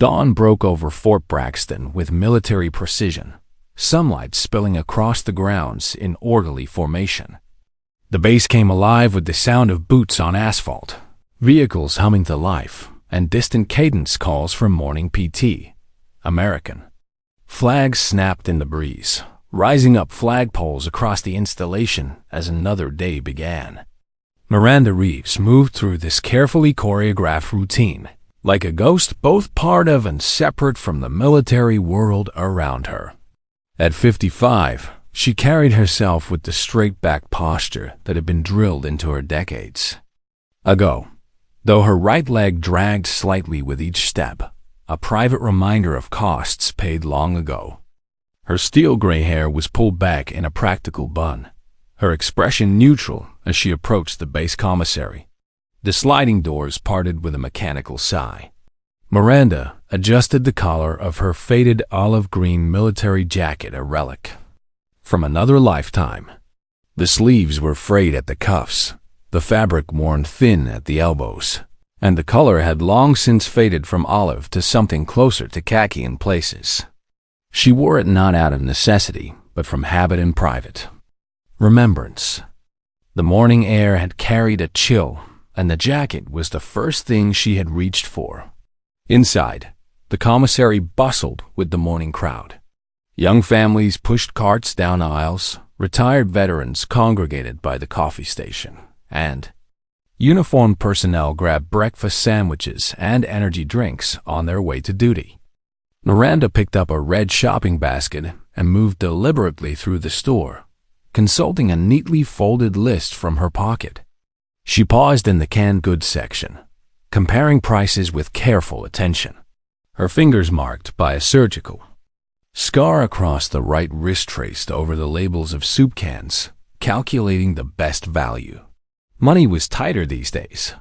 Dawn broke over Fort Braxton with military precision, sunlight spilling across the grounds in orderly formation. The base came alive with the sound of boots on asphalt, vehicles humming to life, and distant cadence calls from morning PT. American. Flags snapped in the breeze, rising up flagpoles across the installation as another day began. Miranda Reeves moved through this carefully choreographed routine, like a ghost both part of and separate from the military world around her. At 55, she carried herself with the straight-back posture that had been drilled into her decades ago, though her right leg dragged slightly with each step, a private reminder of costs paid long ago. Her steel gray hair was pulled back in a practical bun, her expression neutral as she approached the base commissary. The sliding doors parted with a mechanical sigh. Miranda adjusted the collar of her faded olive-green military jacket, a relic from another lifetime. The sleeves were frayed at the cuffs, the fabric worn thin at the elbows, and the color had long since faded from olive to something closer to khaki in places. She wore it not out of necessity, but from habit and private remembrance. The morning air had carried a chill, and the jacket was the first thing she had reached for. Inside, the commissary bustled with the morning crowd. Young families pushed carts down aisles, retired veterans congregated by the coffee station, and uniformed personnel grabbed breakfast sandwiches and energy drinks on their way to duty. Miranda picked up a red shopping basket and moved deliberately through the store, consulting a neatly folded list from her pocket. She paused in the canned goods section, comparing prices with careful attention, her fingers marked by a surgical scar across the right wrist traced over the labels of soup cans, calculating the best value. Money was tighter these days.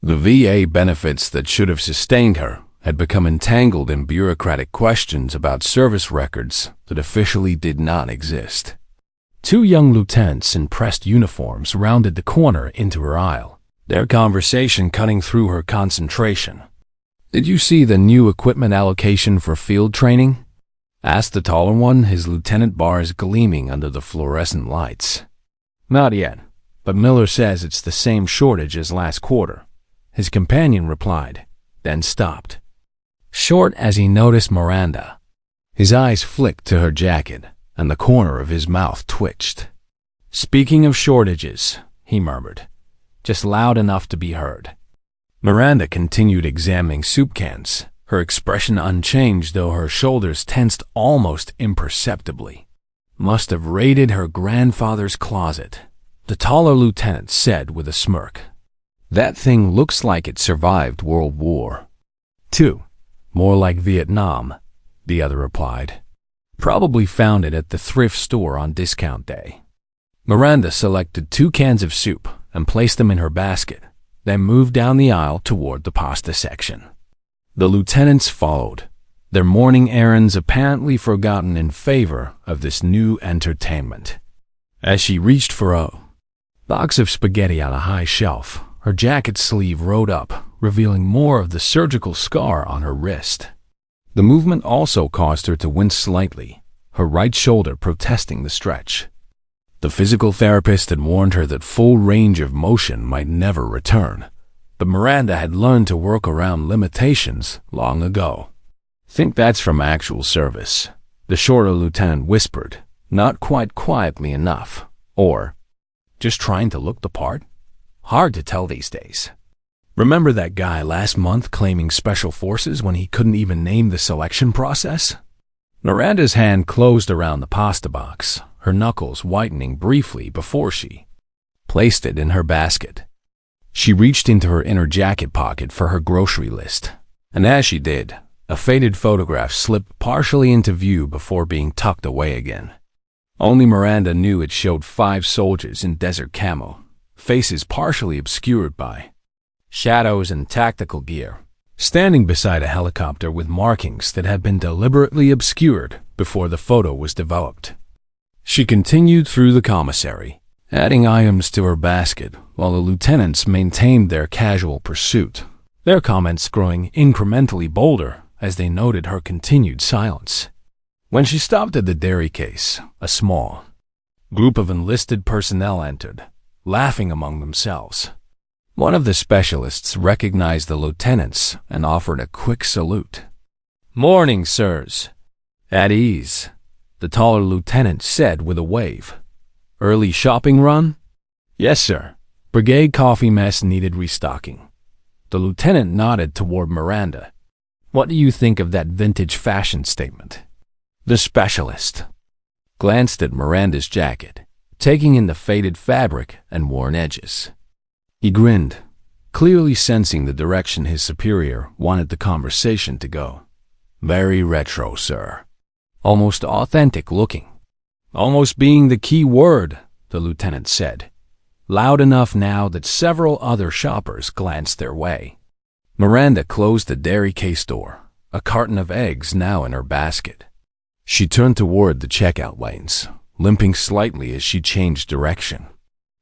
The VA benefits that should have sustained her had become entangled in bureaucratic questions about service records that officially did not exist. Two young lieutenants in pressed uniforms rounded the corner into her aisle, their conversation cutting through her concentration. "Did you see the new equipment allocation for field training?" asked the taller one, his lieutenant bars gleaming under the fluorescent lights. "Not yet, but Miller says it's the same shortage as last quarter," his companion replied, then stopped, short as he noticed Miranda. His eyes flicked to her jacket, and the corner of his mouth twitched. "Speaking of shortages," he murmured, just loud enough to be heard. Miranda continued examining soup cans, her expression unchanged though her shoulders tensed almost imperceptibly. "Must have raided her grandfather's closet," the taller lieutenant said with a smirk. "That thing looks like it survived World War II. More like Vietnam," the other replied. "Probably found it at the thrift store on discount day." Miranda selected 2 cans of soup and placed them in her basket, then moved down the aisle toward the pasta section. The lieutenants followed, their morning errands apparently forgotten in favor of this new entertainment. As she reached for a box of spaghetti on a high shelf, her jacket sleeve rode up, revealing more of the surgical scar on her wrist. The movement also caused her to wince slightly, her right shoulder protesting the stretch. The physical therapist had warned her that full range of motion might never return, but Miranda had learned to work around limitations long ago. "Think that's from actual service," the shorter lieutenant whispered, not quite quietly enough. "Or just trying to look the part? Hard to tell these days. Remember that guy last month claiming special forces when he couldn't even name the selection process?" Miranda's hand closed around the pasta box, her knuckles whitening briefly before she placed it in her basket. She reached into her inner jacket pocket for her grocery list, and as she did, a faded photograph slipped partially into view before being tucked away again. Only Miranda knew it showed 5 soldiers in desert camo, faces partially obscured by shadows and tactical gear, standing beside a helicopter with markings that had been deliberately obscured before the photo was developed. She continued through the commissary, adding items to her basket while the lieutenants maintained their casual pursuit, their comments growing incrementally bolder as they noted her continued silence. When she stopped at the dairy case, a small group of enlisted personnel entered, laughing among themselves. One of the specialists recognized the lieutenants and offered a quick salute. "Morning, sirs." "At ease," the taller lieutenant said with a wave. "Early shopping run?" "Yes, sir. Brigade coffee mess needed restocking." The lieutenant nodded toward Miranda. "What do you think of that vintage fashion statement?" The specialist glanced at Miranda's jacket, taking in the faded fabric and worn edges. He grinned, clearly sensing the direction his superior wanted the conversation to go. "Very retro, sir. Almost authentic looking." "Almost being the key word," the lieutenant said, loud enough now that several other shoppers glanced their way. Miranda closed the dairy case door, a carton of eggs now in her basket. She turned toward the checkout lanes, limping slightly as she changed direction.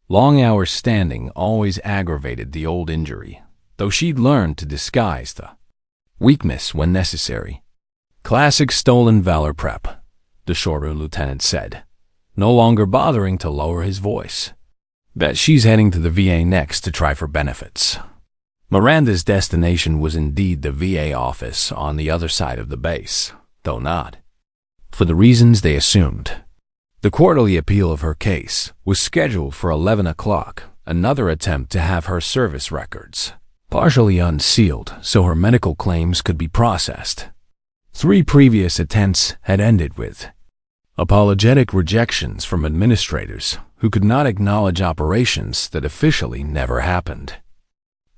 Long hours standing always aggravated the old injury, though she'd learned to disguise the weakness when necessary. "Classic stolen valor prep," the shorter lieutenant said, no longer bothering to lower his voice. "Bet she's heading to the VA next to try for benefits." Miranda's destination was indeed the VA office on the other side of the base, though not for the reasons they assumed. The quarterly appeal of her case was scheduled for 11 o'clock, another attempt to have her service records partially unsealed so her medical claims could be processed. 3 previous attempts had ended with apologetic rejections from administrators who could not acknowledge operations that officially never happened.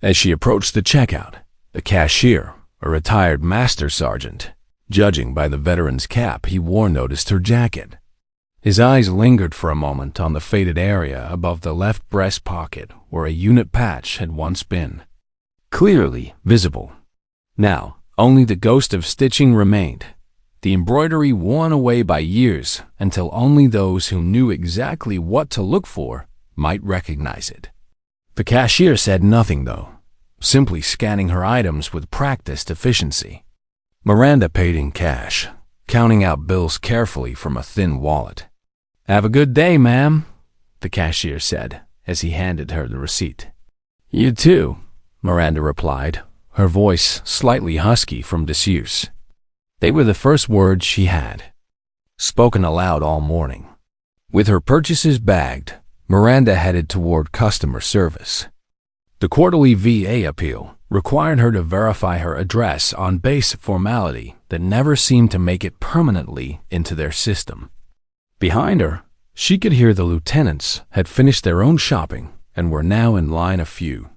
As she approached the checkout, the cashier, a retired master sergeant, judging by the veteran's cap he wore, noticed her jacket. His eyes lingered for a moment on the faded area above the left breast pocket where a unit patch had once been clearly visible. Now, only the ghost of stitching remained, the embroidery worn away by years until only those who knew exactly what to look for might recognize it. The cashier said nothing, though, simply scanning her items with practiced efficiency. Miranda paid in cash, counting out bills carefully from a thin wallet. "Have a good day, ma'am," the cashier said as he handed her the receipt. "You too," Miranda replied, her voice slightly husky from disuse. They were the first words she had spoken aloud all morning. With her purchases bagged, Miranda headed toward customer service. The quarterly VA appeal required her to verify her address on base formality that never seemed to make it permanently into their system. Behind her, she could hear the lieutenants had finished their own shopping and were now in line a few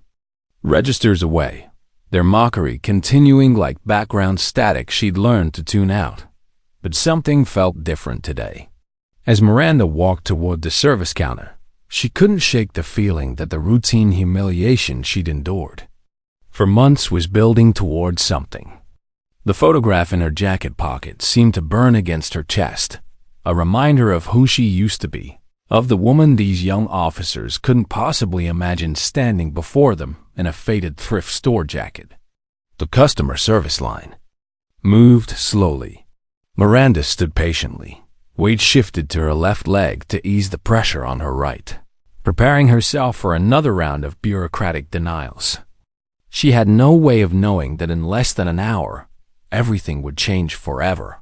registers away, their mockery continuing like background static she'd learned to tune out. But something felt different today. As Miranda walked toward the service counter, she couldn't shake the feeling that the routine humiliation she'd endured for months was building toward something. The photograph in her jacket pocket seemed to burn against her chest, a reminder of who she used to be, of the woman these young officers couldn't possibly imagine standing before them in a faded thrift store jacket. The customer service line moved slowly. Miranda stood patiently, weight shifted to her left leg to ease the pressure on her right, preparing herself for another round of bureaucratic denials. She had no way of knowing that in less than an hour, everything would change forever.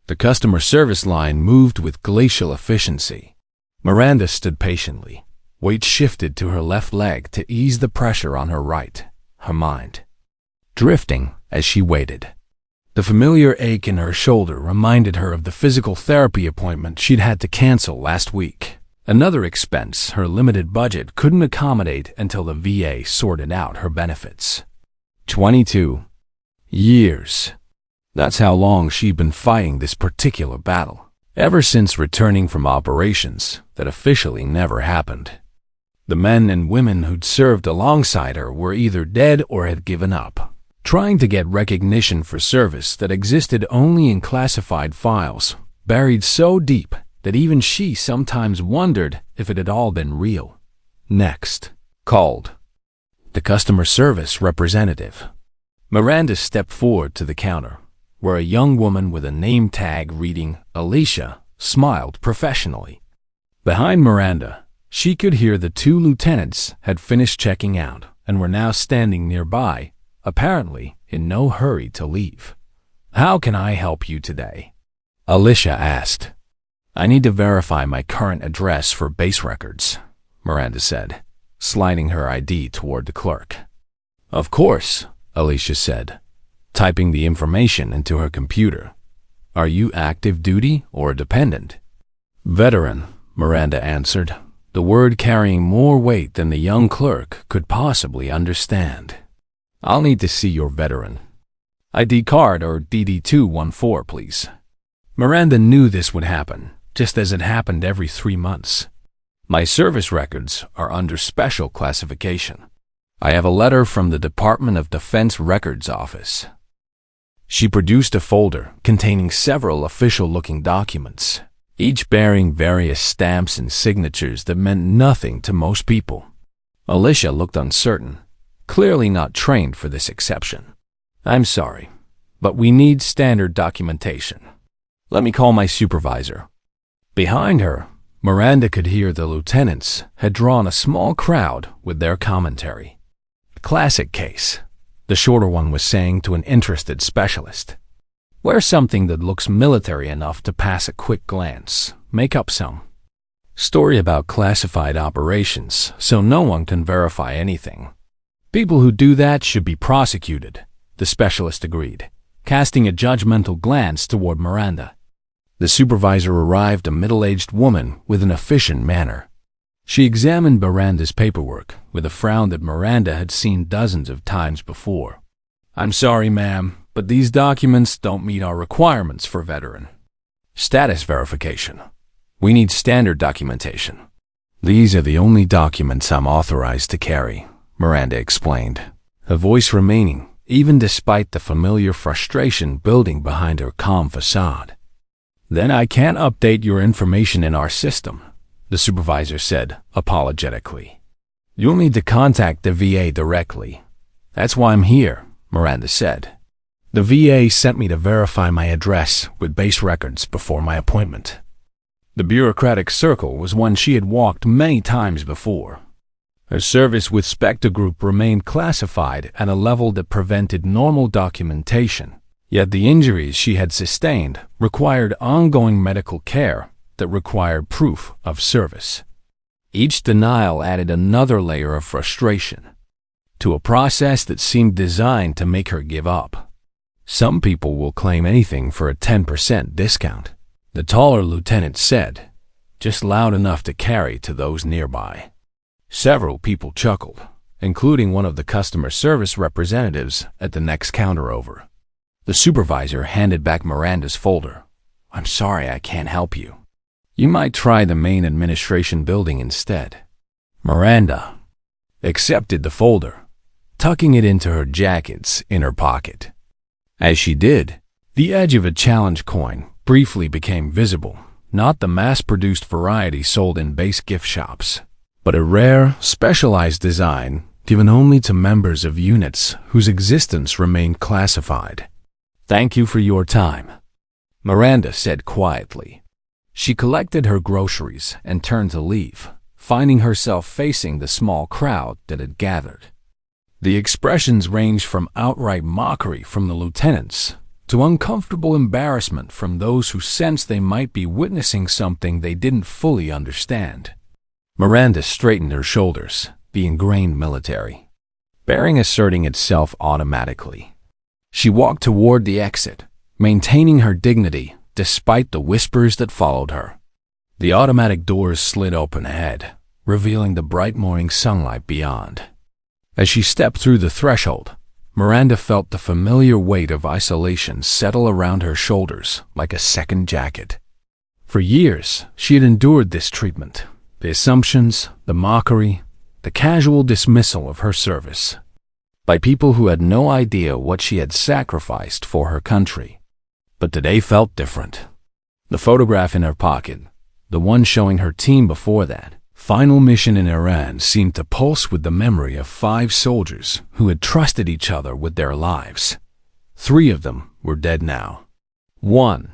The customer service line moved with glacial efficiency. Miranda stood patiently, weight shifted to her left leg to ease the pressure on her right, her mind drifting as she waited. The familiar ache in her shoulder reminded her of the physical therapy appointment she'd had to cancel last week, another expense her limited budget couldn't accommodate until the VA sorted out her benefits. 22 years. That's how long she'd been fighting this particular battle, ever since returning from operations that officially never happened. The men and women who'd served alongside her were either dead or had given up, trying to get recognition for service that existed only in classified files, buried so deep that even she sometimes wondered if it had all been real. Next, called the customer service representative. Miranda stepped forward to the counter, where a young woman with a name tag reading Alicia smiled professionally. Behind Miranda, she could hear the two lieutenants had finished checking out and were now standing nearby, apparently in no hurry to leave. "How can I help you today?" Alicia asked. "I need to verify my current address for base records," Miranda said, sliding her ID toward the clerk. "Of course," Alicia said, typing the information into her computer. "Are you active duty or dependent?" "Veteran," Miranda answered, the word carrying more weight than the young clerk could possibly understand. "I'll need to see your veteran ID card or DD-214, please." Miranda knew this would happen, just as it happened every 3 months. "My service records are under special classification. I have a letter from the Department of Defense Records Office." She produced a folder containing several official-looking documents, each bearing various stamps and signatures that meant nothing to most people. Alicia looked uncertain, clearly not trained for this exception. "I'm sorry, but we need standard documentation. Let me call my supervisor." Behind her, Miranda could hear the lieutenants had drawn a small crowd with their commentary. "Classic case," the shorter one was saying to an interested specialist. "Wear something that looks military enough to pass a quick glance. Make up some story about classified operations so no one can verify anything. People who do that should be prosecuted," the specialist agreed, casting a judgmental glance toward Miranda. The supervisor arrived, a middle-aged woman with an efficient manner. She examined Miranda's paperwork with a frown that Miranda had seen dozens of times before. "I'm sorry, ma'am, but these documents don't meet our requirements for veteran status verification. We need standard documentation." "These are the only documents I'm authorized to carry," Miranda explained, her voice remaining, even despite the familiar frustration building behind her calm facade. "Then I can't update your information in our system," the supervisor said apologetically. "You'll need to contact the VA directly." "That's why I'm here," Miranda said. "The VA sent me to verify my address with base records before my appointment." The bureaucratic circle was one she had walked many times before. Her service with Spectre Group remained classified at a level that prevented normal documentation, yet the injuries she had sustained required ongoing medical care that required proof of service. Each denial added another layer of frustration to a process that seemed designed to make her give up. "Some people will claim anything for a 10% discount," the taller lieutenant said, just loud enough to carry to those nearby. Several people chuckled, including one of the customer service representatives at the next counter over. The supervisor handed back Miranda's folder. "I'm sorry, I can't help you. You might try the main administration building instead." Miranda accepted the folder, tucking it into her jacket's inner pocket. As she did, the edge of a challenge coin briefly became visible, not the mass-produced variety sold in base gift shops, but a rare, specialized design given only to members of units whose existence remained classified. "Thank you for your time," Miranda said quietly. She collected her groceries and turned to leave, finding herself facing the small crowd that had gathered. The expressions ranged from outright mockery from the lieutenants to uncomfortable embarrassment from those who sensed they might be witnessing something they didn't fully understand. Miranda straightened her shoulders, the ingrained military bearing asserting itself automatically. She walked toward the exit, maintaining her dignity despite the whispers that followed her. The automatic doors slid open ahead, revealing the bright morning sunlight beyond. As she stepped through the threshold, Miranda felt the familiar weight of isolation settle around her shoulders like a second jacket. For years, she had endured this treatment, the assumptions, the mockery, the casual dismissal of her service, by people who had no idea what she had sacrificed for her country. But today felt different. The photograph in her pocket, the one showing her team before that final mission in Iran, seemed to pulse with the memory of 5 soldiers who had trusted each other with their lives. 3 of them were dead now. One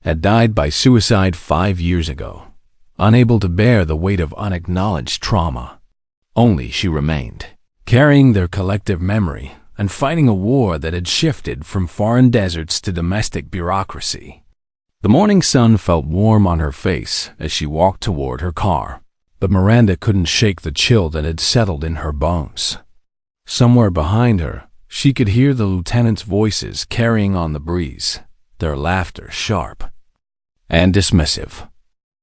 had died by suicide 5 years ago, unable to bear the weight of unacknowledged trauma. Only she remained, carrying their collective memory and fighting a war that had shifted from foreign deserts to domestic bureaucracy. The morning sun felt warm on her face as she walked toward her car, but Miranda couldn't shake the chill that had settled in her bones. Somewhere behind her, she could hear the lieutenant's voices carrying on the breeze, their laughter sharp and dismissive.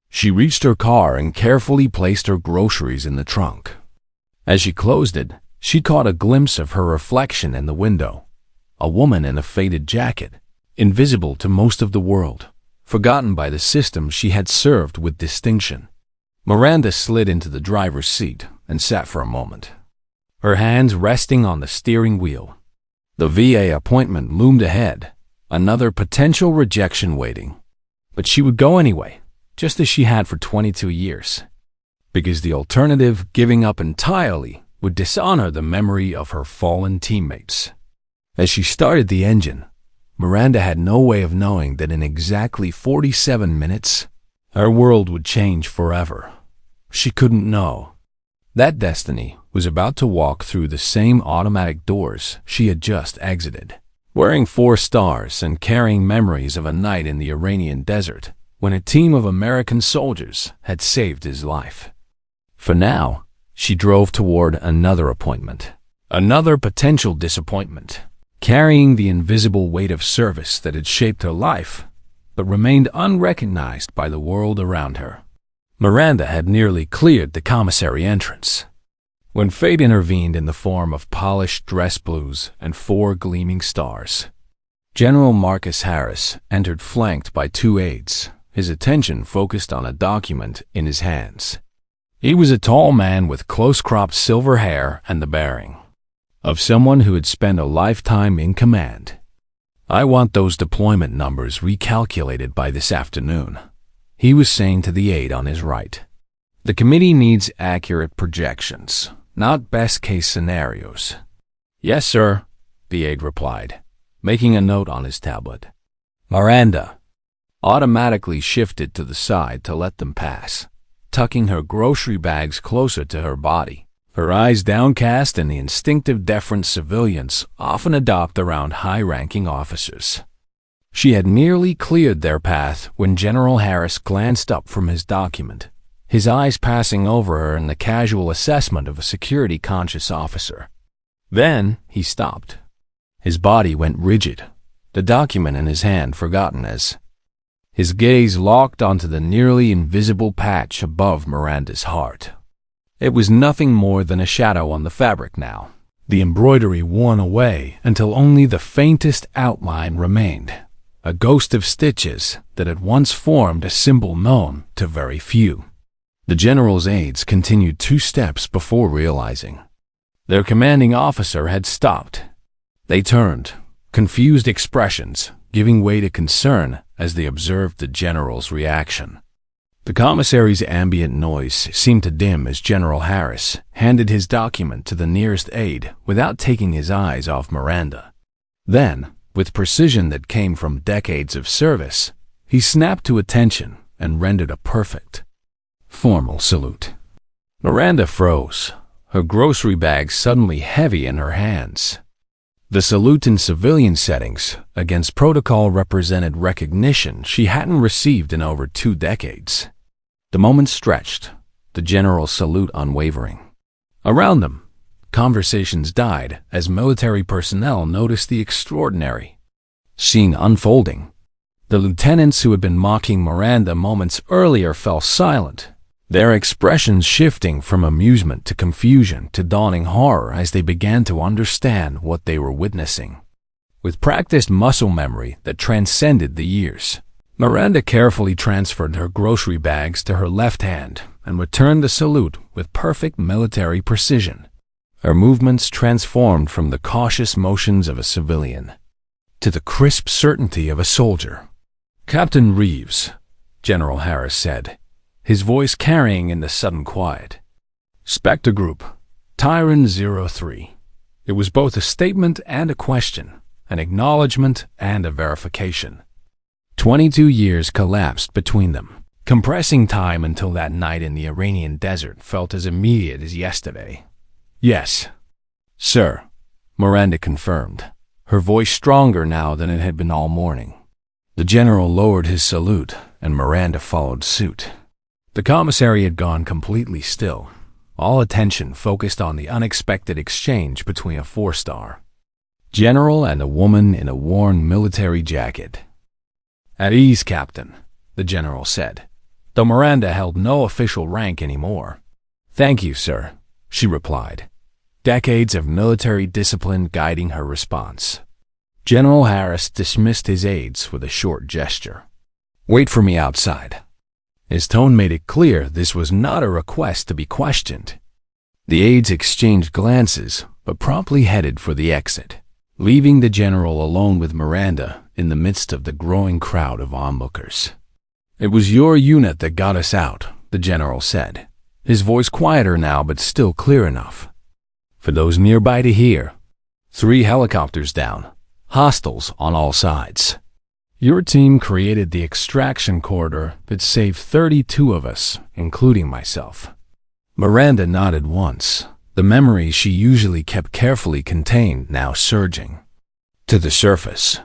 She reached her car and carefully placed her groceries in the trunk. As she closed it, she caught a glimpse of her reflection in the window, a woman in a faded jacket, invisible to most of the world, forgotten by the system she had served with distinction. Miranda slid into the driver's seat and sat for a moment, her hands resting on the steering wheel. The VA appointment loomed ahead, another potential rejection waiting. But she would go anyway, just as she had for 22 years. Because the alternative, giving up entirely, would dishonor the memory of her fallen teammates. As she started the engine, Miranda had no way of knowing that in exactly 47 minutes, her world would change forever. She couldn't know. That destiny was about to walk through the same automatic doors she had just exited, wearing 4 stars and carrying memories of a night in the Iranian desert when a team of American soldiers had saved his life. For now, she drove toward another appointment, another potential disappointment, carrying the invisible weight of service that had shaped her life, but remained unrecognized by the world around her. Miranda had nearly cleared the commissary entrance when fate intervened in the form of polished dress blues and 4 gleaming stars. General Marcus Harris entered flanked by 2 aides, his attention focused on a document in his hands. He was a tall man with close-cropped silver hair and the bearing of someone who had spent a lifetime in command. "I want those deployment numbers recalculated by this afternoon," he was saying to the aide on his right. "The committee needs accurate projections, not best-case scenarios." "Yes, sir," the aide replied, making a note on his tablet. Miranda automatically shifted to the side to let them pass, tucking her grocery bags closer to her body, her eyes downcast in the instinctive deference civilians often adopt around high-ranking officers. She had nearly cleared their path when General Harris glanced up from his document, his eyes passing over her in the casual assessment of a security-conscious officer. Then he stopped. His body went rigid, the document in his hand forgotten as his gaze locked onto the nearly invisible patch above Miranda's heart. It was nothing more than a shadow on the fabric now, the embroidery worn away until only the faintest outline remained, a ghost of stitches that had once formed a symbol known to very few. The general's aides continued 2 steps before realizing their commanding officer had stopped. They turned, confused expressions giving way to concern as they observed the general's reaction. The commissary's ambient noise seemed to dim as General Harris handed his document to the nearest aide without taking his eyes off Miranda. Then, with precision that came from decades of service, he snapped to attention and rendered a perfect, formal salute. Miranda froze, her grocery bag suddenly heavy in her hands. The salute in civilian settings against protocol represented recognition she hadn't received in over 2 decades. The moment stretched, the general's salute unwavering. Around them, conversations died as military personnel noticed the extraordinary scene unfolding. The lieutenants who had been mocking Miranda moments earlier fell silent, their expressions shifting from amusement to confusion to dawning horror as they began to understand what they were witnessing. With practiced muscle memory that transcended the years, Miranda carefully transferred her grocery bags to her left hand and returned the salute with perfect military precision. Her movements transformed from the cautious motions of a civilian to the crisp certainty of a soldier. "Captain Reeves," General Harris said, his voice carrying in the sudden quiet. "Spectre Group, Tyran 03. It was both a statement and a question. an acknowledgement, and a verification. 22 years collapsed between them, compressing time until that night in the Iranian desert felt as immediate as yesterday. "Yes, sir," Miranda confirmed, her voice stronger now than it had been all morning. The general lowered his salute, and Miranda followed suit. The commissary had gone completely still, all attention focused on the unexpected exchange between a four-star general and a woman in a worn military jacket. "At ease, Captain," the general said, though Miranda held no official rank anymore. "Thank you, sir," she replied, decades of military discipline guiding her response. General Harris dismissed his aides with a short gesture. "Wait for me outside." His tone made it clear this was not a request to be questioned. The aides exchanged glances, but promptly headed for the exit, leaving the general alone with Miranda in the midst of the growing crowd of onlookers. "It was your unit that got us out," the general said, his voice quieter now but still clear enough for those nearby to hear. 3 helicopters down, hostiles on all sides. Your team created the extraction corridor that saved 32 of us, including myself." Miranda nodded once, the memory she usually kept carefully contained now surging to the surface.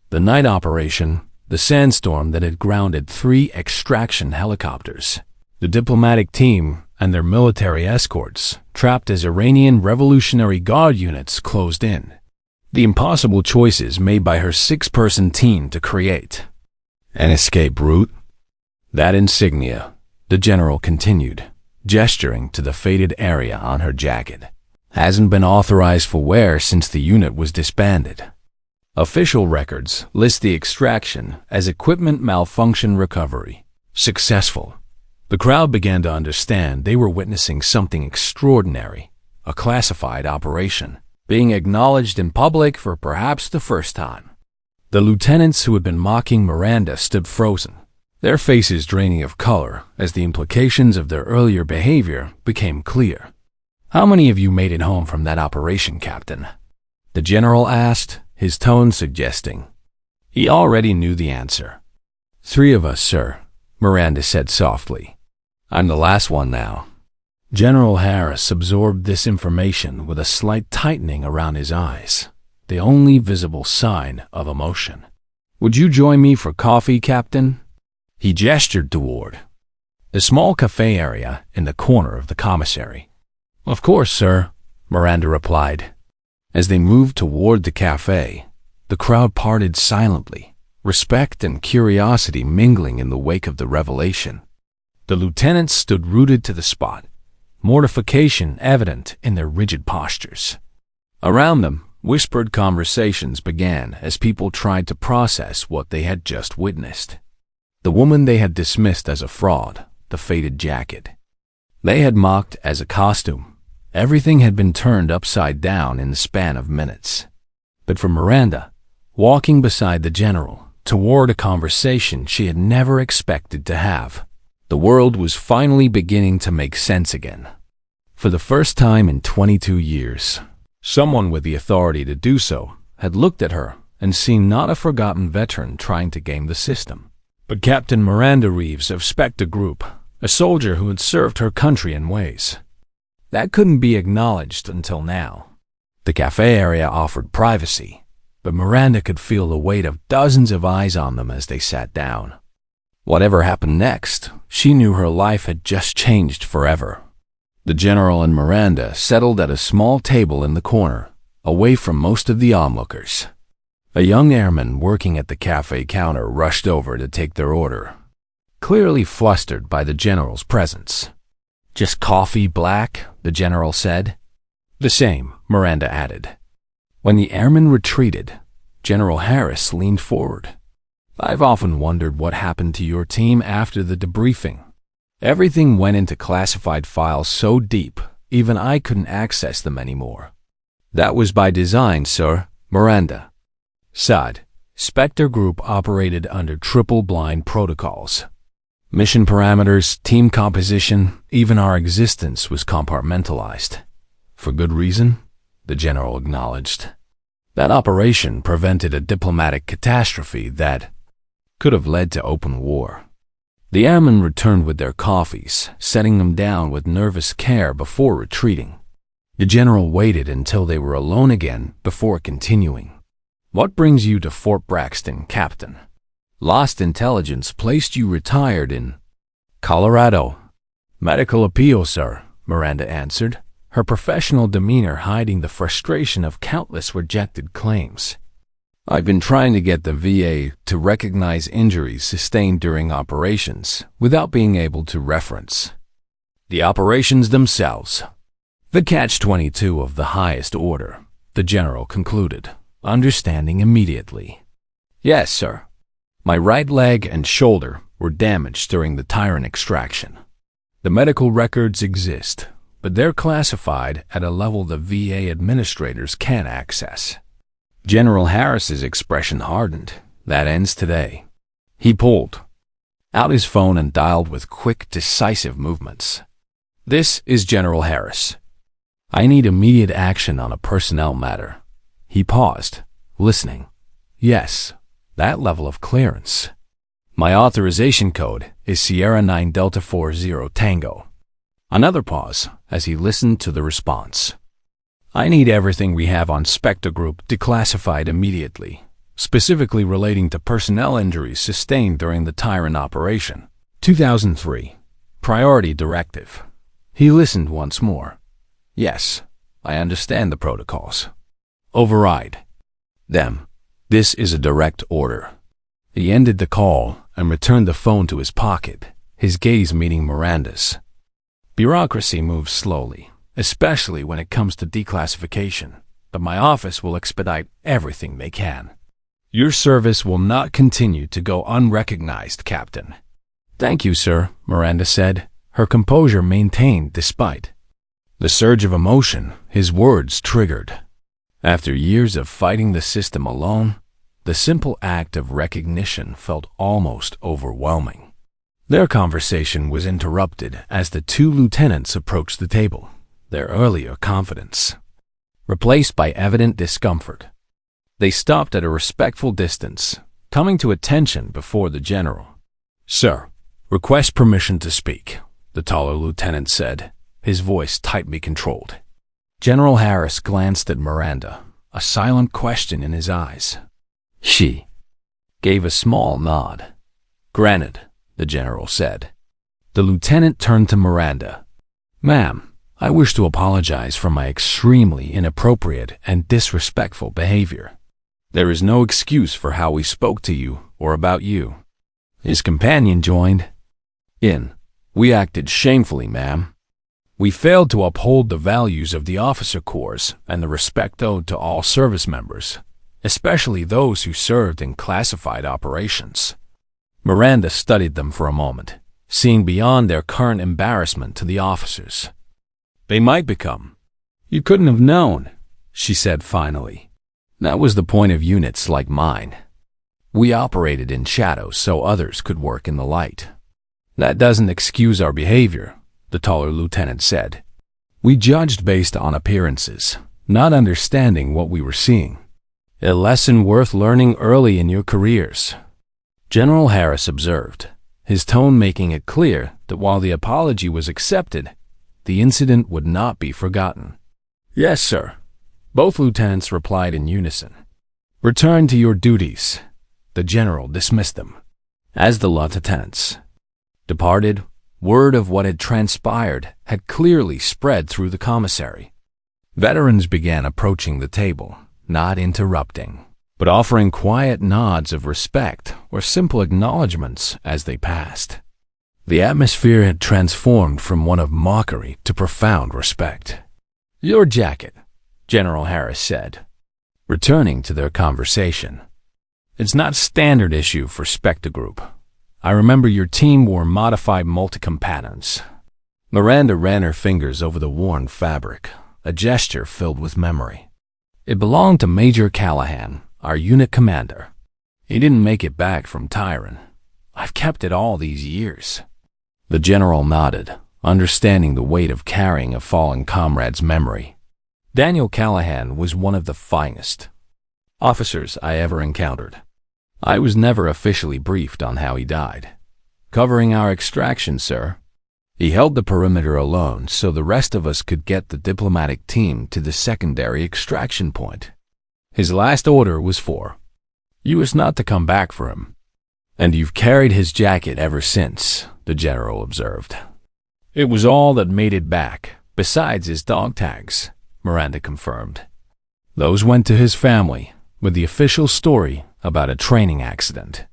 The night operation, the sandstorm that had grounded 3 extraction helicopters, the diplomatic team and their military escorts, trapped as Iranian Revolutionary Guard units closed in. The impossible choices made by her 6-person team to create an escape route. That insignia, the general continued, gesturing to the faded area on her jacket, hasn't been authorized for wear since the unit was disbanded. Official records list the extraction as equipment malfunction recovery successful. The crowd began to understand they were witnessing something extraordinary, a classified operation, being acknowledged in public for perhaps the first time. The lieutenants who had been mocking Miranda stood frozen, their faces draining of color as the implications of their earlier behavior became clear. "How many of you made it home from that operation, Captain?" the general asked, his tone suggesting he already knew the answer. "3 of us, sir," Miranda said softly. "I'm the last one now." General Harris absorbed this information with a slight tightening around his eyes, the only visible sign of emotion. "Would you join me for coffee, Captain?" He gestured toward a small cafe area in the corner of the commissary. "Of course, sir," Miranda replied. As they moved toward the cafe, the crowd parted silently, respect and curiosity mingling in the wake of the revelation. The lieutenants stood rooted to the spot, mortification evident in their rigid postures. Around them, whispered conversations began as people tried to process what they had just witnessed. The woman they had dismissed as a fraud, the faded jacket they had mocked as a costume, everything had been turned upside down in the span of minutes. But for Miranda, walking beside the general toward a conversation she had never expected to have, the world was finally beginning to make sense again. For the first time in 22 years, someone with the authority to do so had looked at her and seen not a forgotten veteran trying to game the system, but Captain Miranda Reeves of Spectre Group, a soldier who had served her country in ways that couldn't be acknowledged until now. The cafe area offered privacy, but Miranda could feel the weight of dozens of eyes on them as they sat down. Whatever happened next, she knew her life had just changed forever. The general and Miranda settled at a small table in the corner, away from most of the onlookers. A young airman working at the cafe counter rushed over to take their order, clearly flustered by the general's presence. "Just coffee, black?" the general said. "The same," Miranda added. When the airman retreated, General Harris leaned forward. "I've often wondered what happened to your team after the debriefing. Everything went into classified files so deep, even I couldn't access them anymore." "That was by design, sir," Miranda sighed. Spectre Group operated under triple-blind protocols. Mission parameters, team composition, even our existence was compartmentalized. "For good reason," the general acknowledged. That operation prevented a diplomatic catastrophe that could have led to open war. The airmen returned with their coffees, setting them down with nervous care before retreating. The general waited until they were alone again before continuing. "What brings you to Fort Braxton, Captain?" "Lost intelligence placed you retired in Colorado." "Medical appeal, sir," Miranda answered, her professional demeanor hiding the frustration of countless rejected claims. "I've been trying to get the VA to recognize injuries sustained during operations without being able to reference the operations themselves. The catch-22 of the highest order," the general concluded, understanding immediately. "Yes, sir. My right leg and shoulder were damaged during the Tyran extraction. The medical records exist, but they're classified at a level the VA administrators can't access." General Harris's expression hardened. "That ends today." He pulled out his phone and dialed with quick, decisive movements. "This is General Harris. I need immediate action on a personnel matter." He paused, listening. "Yes, that level of clearance. My authorization code is Sierra 9 Delta 40 Tango." Another pause as he listened to the response. "I need everything we have on Spectre Group declassified immediately, specifically relating to personnel injuries sustained during the Tyran operation. 2003. Priority Directive." He listened once more. "Yes, I understand the protocols. Override them. This is a direct order." He ended the call and returned the phone to his pocket, his gaze meeting Miranda's. "Bureaucracy moves slowly, especially when it comes to declassification, but my office will expedite everything they can. Your service will not continue to go unrecognized, Captain." "Thank you, sir," Miranda said, her composure maintained despite the surge of emotion his words triggered. After years of fighting the system alone, the simple act of recognition felt almost overwhelming. Their conversation was interrupted as the two lieutenants approached the table, their earlier confidence replaced by evident discomfort. They stopped at a respectful distance, coming to attention before the general. "Sir, request permission to speak," the taller lieutenant said, his voice tightly controlled. General Harris glanced at Miranda, a silent question in his eyes. She gave a small nod. "Granted," the general said. The lieutenant turned to Miranda. "Ma'am, I wish to apologize for my extremely inappropriate and disrespectful behavior. There is no excuse for how we spoke to you or about you." His companion joined in. "We acted shamefully, ma'am. We failed to uphold the values of the officer corps and the respect owed to all service members, especially those who served in classified operations." Miranda studied them for a moment, seeing beyond their current embarrassment to the officers. "They might become. You couldn't have known," she said finally. "That was the point of units like mine. We operated in shadows so others could work in the light." "That doesn't excuse our behavior," the taller lieutenant said. "We judged based on appearances, not understanding what we were seeing. A lesson worth learning early in your careers," General Harris observed, his tone making it clear that while the apology was accepted, the incident would not be forgotten. "Yes, sir," both lieutenants replied in unison. "Return to your duties." The general dismissed them. As the lieutenants departed, word of what had transpired had clearly spread through the commissary. Veterans began approaching the table, not interrupting, but offering quiet nods of respect or simple acknowledgments as they passed. The atmosphere had transformed from one of mockery to profound respect. "Your jacket," General Harris said, returning to their conversation. "It's not standard issue for Spectre Group. I remember your team wore modified multicam patterns." Miranda ran her fingers over the worn fabric, a gesture filled with memory. "It belonged to Major Callahan, our unit commander. He didn't make it back from Tyran. I've kept it all these years." The general nodded, understanding the weight of carrying a fallen comrade's memory. Daniel Callahan was one of the finest, officers I ever encountered. I was never officially briefed on how he died. Covering our extraction, sir. He held the perimeter alone so the rest of us could get the diplomatic team to the secondary extraction point. His last order was for you is not to come back for him. And you've carried his jacket ever since, the general observed. It was all that made it back, besides his dog tags, Miranda confirmed. Those went to his family, with the official story about a training accident.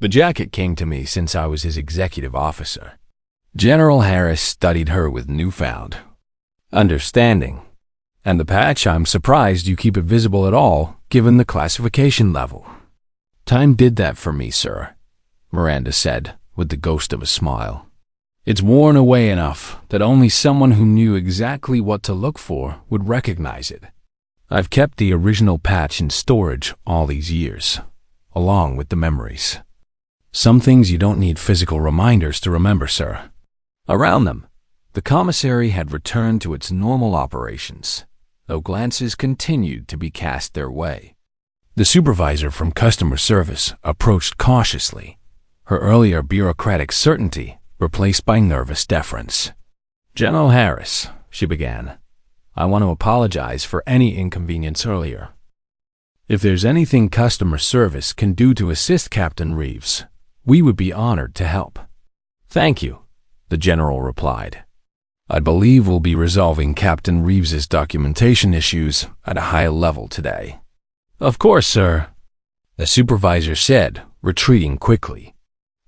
The jacket came to me since I was his executive officer. General Harris studied her with newfound understanding. And the patch, I'm surprised you keep it visible at all, given the classification level. Time did that for me, sir, Miranda said, with the ghost of a smile. It's worn away enough that only someone who knew exactly what to look for would recognize it. I've kept the original patch in storage all these years, along with the memories. Some things you don't need physical reminders to remember, sir. Around them, the commissary had returned to its normal operations, though glances continued to be cast their way. The supervisor from customer service approached cautiously, her earlier bureaucratic certainty replaced by nervous deference. General Harris, she began, I want to apologize for any inconvenience earlier. If there's anything customer service can do to assist Captain Reeves, we would be honored to help. Thank you, the general replied. I believe we'll be resolving Captain Reeves's documentation issues at a high level today. Of course, sir, the supervisor said, retreating quickly.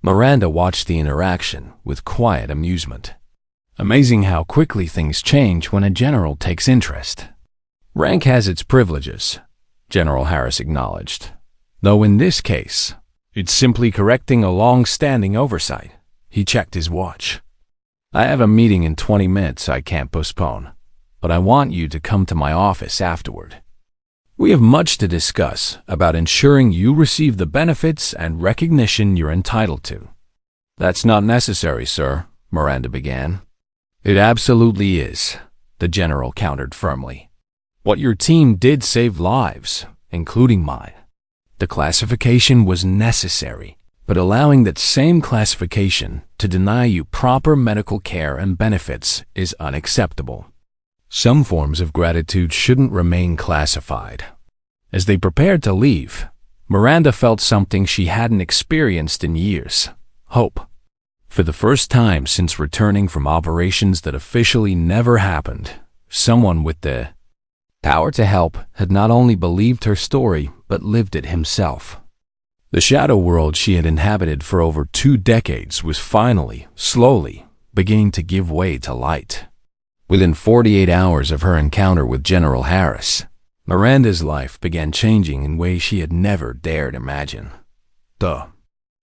Miranda watched the interaction with quiet amusement. Amazing how quickly things change when a general takes interest. Rank has its privileges, General Harris acknowledged, though in this case, it's simply correcting a long-standing oversight. He checked his watch. I have a meeting in 20 minutes I can't postpone, but I want you to come to my office afterward. We have much to discuss about ensuring you receive the benefits and recognition you're entitled to. That's not necessary, sir, Miranda began. It absolutely is, the general countered firmly. What your team did save lives, including mine. The classification was necessary, but allowing that same classification to deny you proper medical care and benefits is unacceptable. Some forms of gratitude shouldn't remain classified. As they prepared to leave, Miranda felt something she hadn't experienced in years: hope. For the first time since returning from operations that officially never happened, someone with the power to help had not only believed her story, but lived it himself. The shadow world she had inhabited for over 2 decades was finally, slowly, beginning to give way to light. Within 48 hours of her encounter with General Harris, Miranda's life began changing in ways she had never dared imagine. The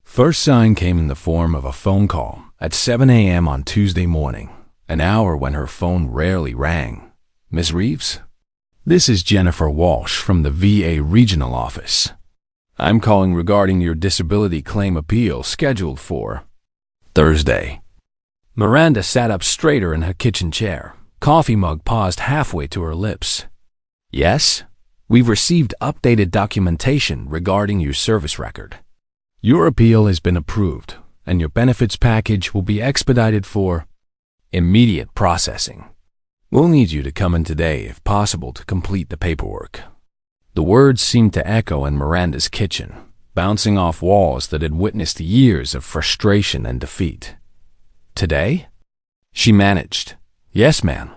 first sign came in the form of a phone call at 7 a.m. on Tuesday morning, an hour when her phone rarely rang. Miss Reeves? This is Jennifer Walsh from the VA Regional Office. I'm calling regarding your disability claim appeal scheduled for Thursday. Miranda sat up straighter in her kitchen chair, coffee mug paused halfway to her lips. Yes, we've received updated documentation regarding your service record. Your appeal has been approved, and your benefits package will be expedited for immediate processing. We'll need you to come in today if possible to complete the paperwork. The words seemed to echo in Miranda's kitchen, bouncing off walls that had witnessed years of frustration and defeat. Today? She managed. Yes, ma'am.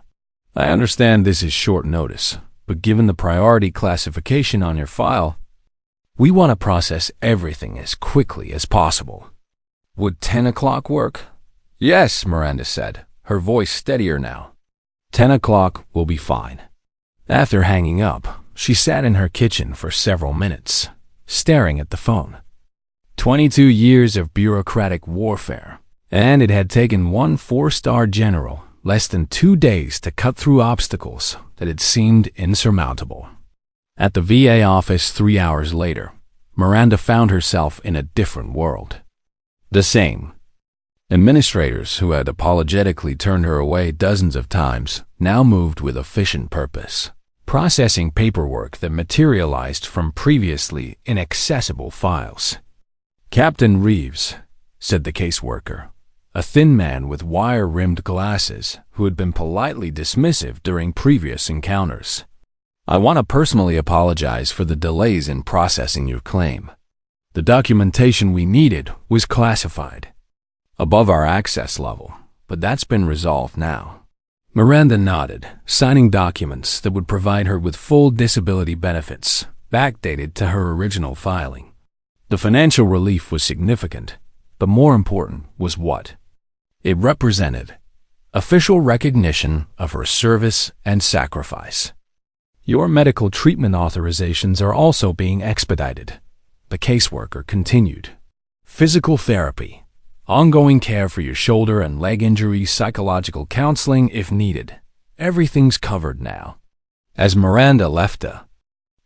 I understand this is short notice, but given the priority classification on your file, we want to process everything as quickly as possible. Would 10 o'clock work? Yes, Miranda said, her voice steadier now. 10 o'clock will be fine. After hanging up, she sat in her kitchen for several minutes, staring at the phone. 22 years of bureaucratic warfare, and it had taken one 4-star general less than 2 days to cut through obstacles that had seemed insurmountable. At the VA office 3 hours later, Miranda found herself in a different world. The same. Administrators who had apologetically turned her away dozens of times now moved with efficient purpose, processing paperwork that materialized from previously inaccessible files. "Captain Reeves," said the caseworker, a thin man with wire-rimmed glasses who had been politely dismissive during previous encounters. "I want to personally apologize for the delays in processing your claim. The documentation we needed was classified, above our access level, but that's been resolved now." Miranda nodded, signing documents that would provide her with full disability benefits, backdated to her original filing. The financial relief was significant, but more important was what it represented: official recognition of her service and sacrifice. "Your medical treatment authorizations are also being expedited," the caseworker continued. "Physical therapy, ongoing care for your shoulder and leg injuries, psychological counseling if needed. Everything's covered now." As Miranda left the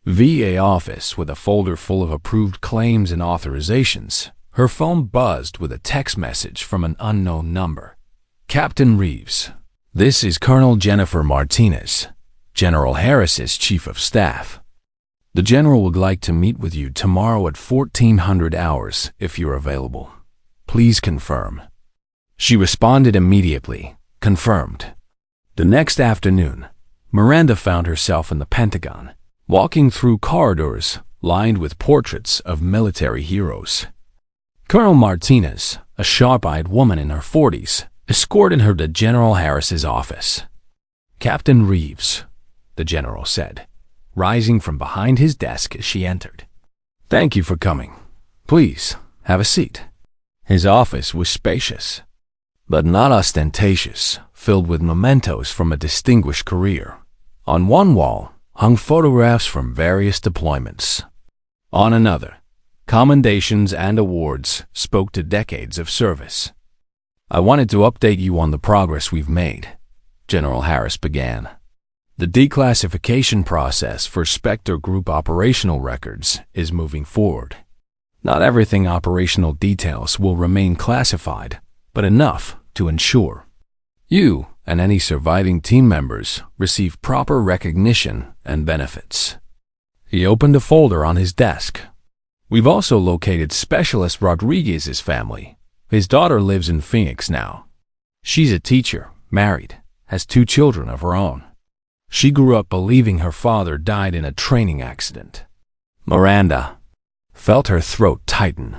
VA office with a folder full of approved claims and authorizations, her phone buzzed with a text message from an unknown number. "Captain Reeves, this is Colonel Jennifer Martinez, General Harris's Chief of Staff. The General would like to meet with you tomorrow at 1400 hours if you're available. Please confirm." She responded immediately, confirmed. The next afternoon, Miranda found herself in the Pentagon, walking through corridors lined with portraits of military heroes. Colonel Martinez, a sharp-eyed woman in her 40s, escorted her to General Harris's office. "Captain Reeves," the general said, rising from behind his desk as she entered. "Thank you for coming. Please, have a seat." His office was spacious, but not ostentatious, filled with mementos from a distinguished career. On one wall hung photographs from various deployments. On another, commendations and awards spoke to decades of service. "I wanted to update you on the progress we've made," General Harris began. "The declassification process for Spectre Group operational records is moving forward. Not everything operational details will remain classified, but enough to ensure you and any surviving team members receive proper recognition and benefits." He opened a folder on his desk. "We've also located Specialist Rodriguez's family. His daughter lives in Phoenix now. She's a teacher, married, has 2 children of her own. She grew up believing her father died in a training accident." Miranda felt her throat tighten.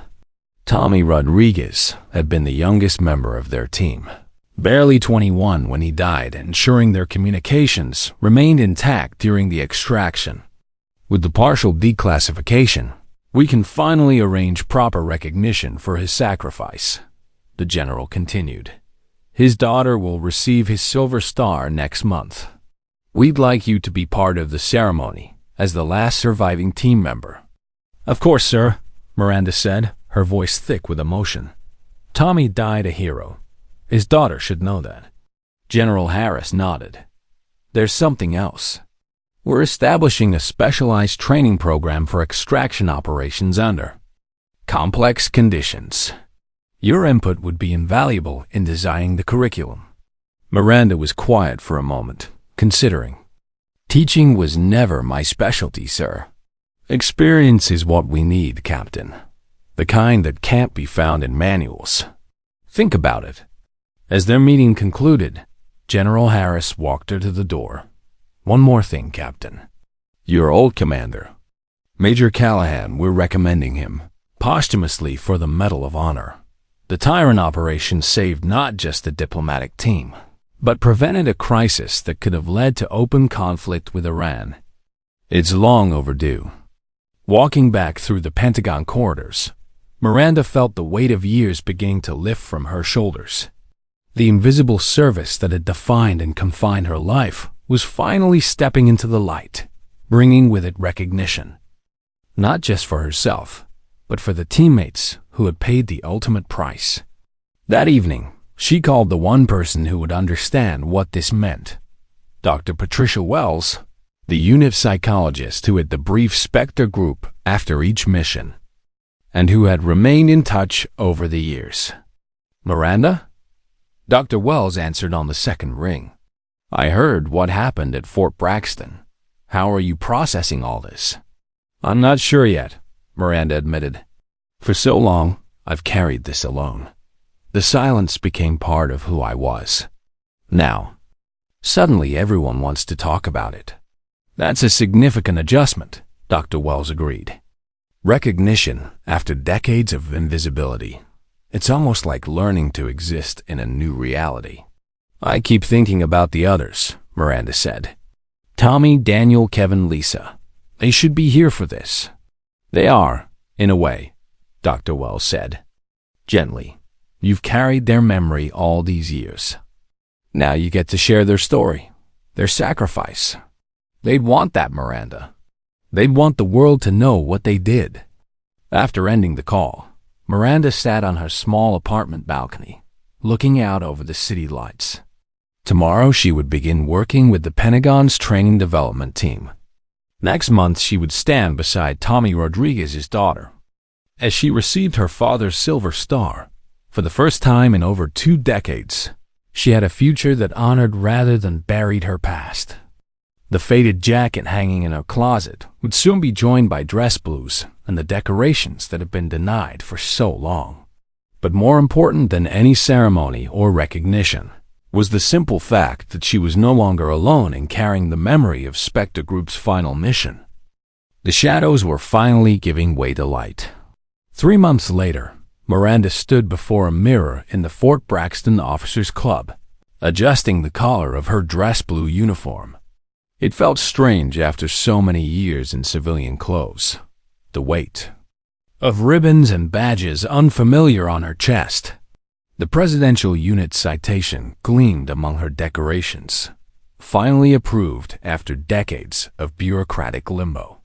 Tommy Rodriguez had been the youngest member of their team, barely 21 when he died, ensuring their communications remained intact during the extraction. "With the partial declassification, we can finally arrange proper recognition for his sacrifice," the general continued. "His daughter will receive his Silver Star next month. We'd like you to be part of the ceremony as the last surviving team member." "Of course, sir," Miranda said, her voice thick with emotion. "Tommy died a hero. His daughter should know that." General Harris nodded. "There's something else. We're establishing a specialized training program for extraction operations under complex conditions. Your input would be invaluable in designing the curriculum." Miranda was quiet for a moment, considering. "Teaching was never my specialty, sir. Experience is what we need, Captain. The kind that can't be found in manuals. Think about it." As their meeting concluded, General Harris walked her to the door. "One more thing, Captain. Your old commander, Major Callahan, we're recommending him posthumously for the Medal of Honor. The Tyrant operation saved not just the diplomatic team, but prevented a crisis that could have led to open conflict with Iran. It's long overdue." Walking back through the Pentagon corridors, Miranda felt the weight of years beginning to lift from her shoulders. The invisible service that had defined and confined her life was finally stepping into the light, bringing with it recognition. Not just for herself, but for the teammates who had paid the ultimate price. That evening, she called the one person who would understand what this meant. Dr. Patricia Wells, the unit psychologist who had debriefed Spectre Group after each mission, and who had remained in touch over the years. "Miranda?" Dr. Wells answered on the second ring. "I heard what happened at Fort Braxton." How are you processing all this? I'm not sure yet, Miranda admitted. For so long, I've carried this alone. The silence became part of who I was. Now, suddenly everyone wants to talk about it. That's a significant adjustment, Dr. Wells agreed. Recognition after decades of invisibility. It's almost like learning to exist in a new reality. I keep thinking about the others, Miranda said. Tommy, Daniel, Kevin, Lisa. They should be here for this. They are, in a way, Dr. Wells said. Gently. You've carried their memory all these years. Now you get to share their story, their sacrifice. They'd want that, Miranda. They'd want the world to know what they did. After ending the call, Miranda sat on her small apartment balcony, looking out over the city lights. Tomorrow she would begin working with the Pentagon's training development team. Next month she would stand beside Tommy Rodriguez's daughter, as she received her father's Silver Star. For the first time in over 2 decades, she had a future that honored rather than buried her past. The faded jacket hanging in her closet would soon be joined by dress blues and the decorations that had been denied for so long. But more important than any ceremony or recognition was the simple fact that she was no longer alone in carrying the memory of Spectre Group's final mission. The shadows were finally giving way to light. 3 months later, Miranda stood before a mirror in the Fort Braxton Officers Club, adjusting the collar of her dress blue uniform. It felt strange after so many years in civilian clothes. The weight of ribbons and badges unfamiliar on her chest. The Presidential Unit citation gleamed among her decorations, finally approved after decades of bureaucratic limbo.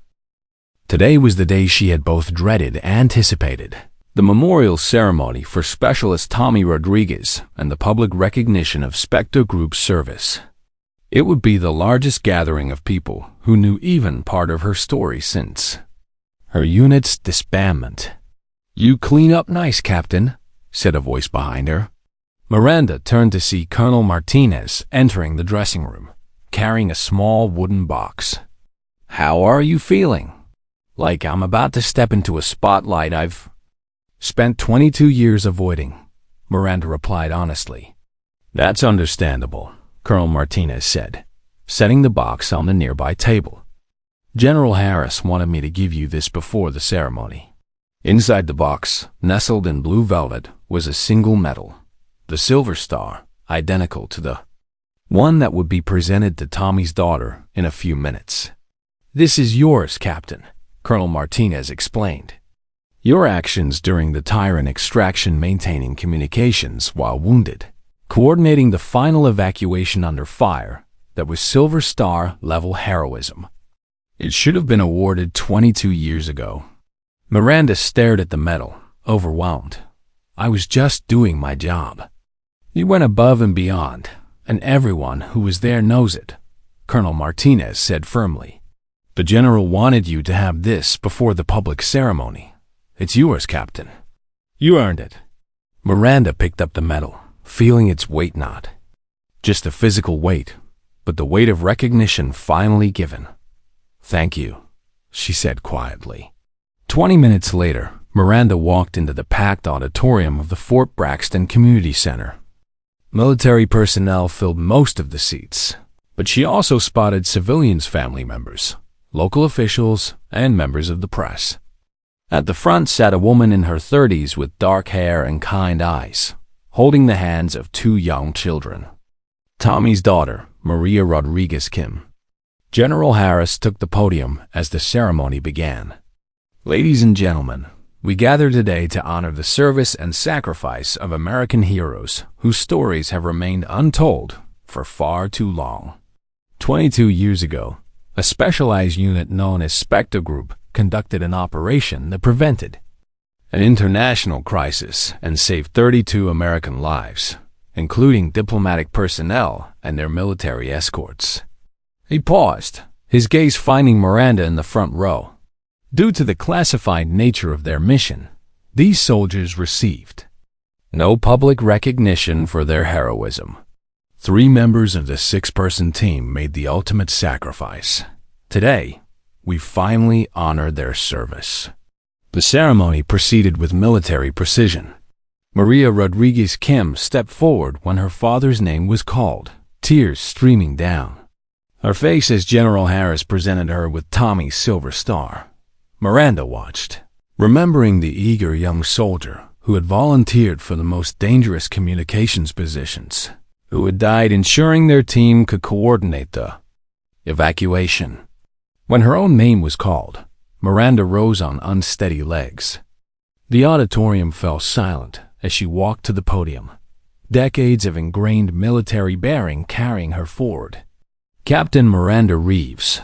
Today was the day she had both dreaded and anticipated. The memorial ceremony for Specialist Tommy Rodriguez and the public recognition of Spectre Group's service. It would be the largest gathering of people who knew even part of her story since her unit's disbandment. You clean up nice, Captain, said a voice behind her. Miranda turned to see Colonel Martinez entering the dressing room, carrying a small wooden box. How are you feeling? Like I'm about to step into a spotlight I've spent 22 years avoiding, Miranda replied honestly. That's understandable, Colonel Martinez said, setting the box on the nearby table. General Harris wanted me to give you this before the ceremony. Inside the box, nestled in blue velvet, was a single medal, the Silver Star, identical to the one that would be presented to Tommy's daughter in a few minutes. This is yours, Captain, Colonel Martinez explained. Your actions during the Tyrant extraction, maintaining communications while wounded, coordinating the final evacuation under fire, that was Silver Star level heroism. It should have been awarded 22 years ago. Miranda stared at the medal, overwhelmed. I was just doing my job. You went above and beyond, and everyone who was there knows it, Colonel Martinez said firmly. The general wanted you to have this before the public ceremony. It's yours, Captain. You earned it. Miranda picked up the medal, feeling its weight not just a physical weight, but the weight of recognition finally given. Thank you, she said quietly. 20 minutes later, Miranda walked into the packed auditorium of the Fort Braxton Community Center. Military personnel filled most of the seats, but she also spotted civilians' family members, local officials, and members of the press. At the front sat a woman in her 30s with dark hair and kind eyes, holding the hands of 2 young children. Tommy's daughter, Maria Rodriguez Kim. General Harris took the podium as the ceremony began. Ladies and gentlemen, we gather today to honor the service and sacrifice of American heroes whose stories have remained untold for far too long. 22 years ago, a specialized unit known as Spectre Group conducted an operation that prevented an international crisis and saved 32 American lives, including diplomatic personnel and their military escorts. He paused, his gaze finding Miranda in the front row. Due to the classified nature of their mission, these soldiers received no public recognition for their heroism. 3 members of the 6-person team made the ultimate sacrifice. Today, we finally honor their service." The ceremony proceeded with military precision. Maria Rodriguez Kim stepped forward when her father's name was called, tears streaming down her face as General Harris presented her with Tommy's Silver Star. Miranda watched, remembering the eager young soldier who had volunteered for the most dangerous communications positions, who had died ensuring their team could coordinate the evacuation. When her own name was called, Miranda rose on unsteady legs. The auditorium fell silent as she walked to the podium, decades of ingrained military bearing carrying her forward. "Captain Miranda Reeves,"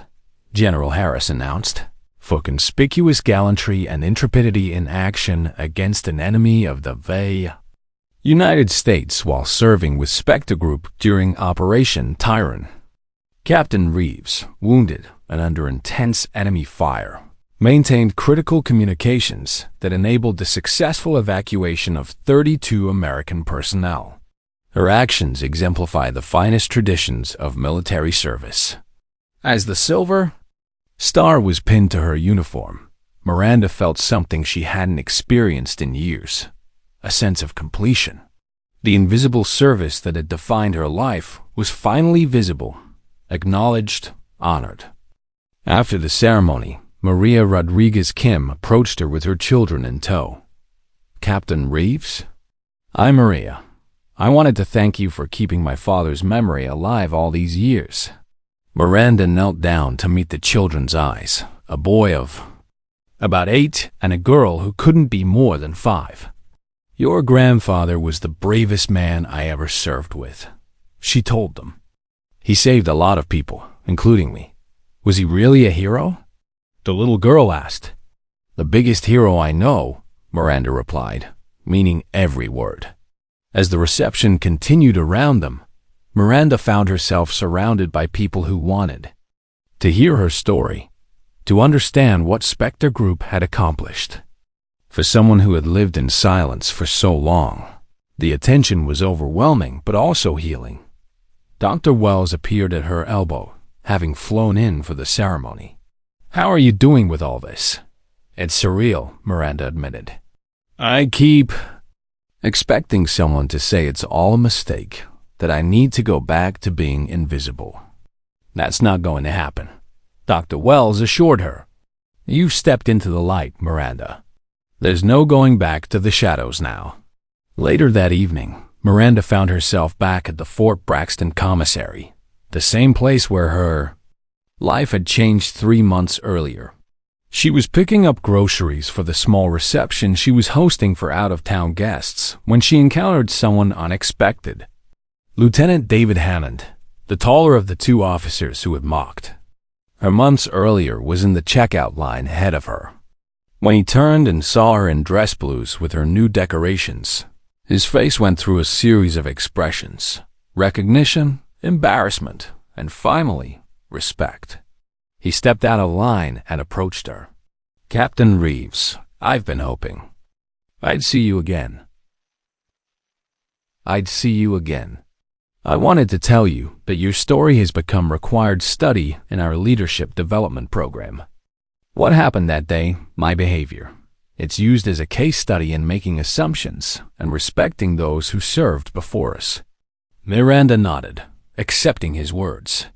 General Harris announced, "for conspicuous gallantry and intrepidity in action against an enemy of the United States while serving with Spectre Group during Operation Tyran. Captain Reeves, wounded and under intense enemy fire, maintained critical communications that enabled the successful evacuation of 32 American personnel. Her actions exemplify the finest traditions of military service." As the Silver Star was pinned to her uniform, Miranda felt something she hadn't experienced in years, a sense of completion. The invisible service that had defined her life was finally visible, acknowledged, honored. After the ceremony, Maria Rodriguez Kim approached her with her children in tow. "Captain Reeves? I'm Maria. I wanted to thank you for keeping my father's memory alive all these years." Miranda knelt down to meet the children's eyes, a boy of about 8 and a girl who couldn't be more than 5. "Your grandfather was the bravest man I ever served with," she told them. "He saved a lot of people, including me. Was he really a hero?" the little girl asked. "The biggest hero I know," Miranda replied, meaning every word. As the reception continued around them, Miranda found herself surrounded by people who wanted to hear her story, to understand what Spectre Group had accomplished. For someone who had lived in silence for so long, the attention was overwhelming but also healing. Dr. Wells appeared at her elbow, having flown in for the ceremony. "How are you doing with all this?" "It's surreal," Miranda admitted. "I keep expecting someone to say it's all a mistake, that I need to go back to being invisible. That's not going to happen," Dr. Wells assured her. "You've stepped into the light, Miranda. There's no going back to the shadows now." Later that evening, Miranda found herself back at the Fort Braxton Commissary, the same place where her life had changed 3 months earlier. She was picking up groceries for the small reception she was hosting for out-of-town guests when she encountered someone unexpected. Lieutenant David Hammond, the taller of the 2 officers who had mocked her months earlier, was in the checkout line ahead of her. When he turned and saw her in dress blues with her new decorations, his face went through a series of expressions: recognition, embarrassment, and finally, respect. He stepped out of line and approached her. "Captain Reeves, I've been hoping I'd see you again. I wanted to tell you that your story has become required study in our leadership development program. What happened that day, my behavior. It's used as a case study in making assumptions and respecting those who served before us." Miranda nodded, accepting his words.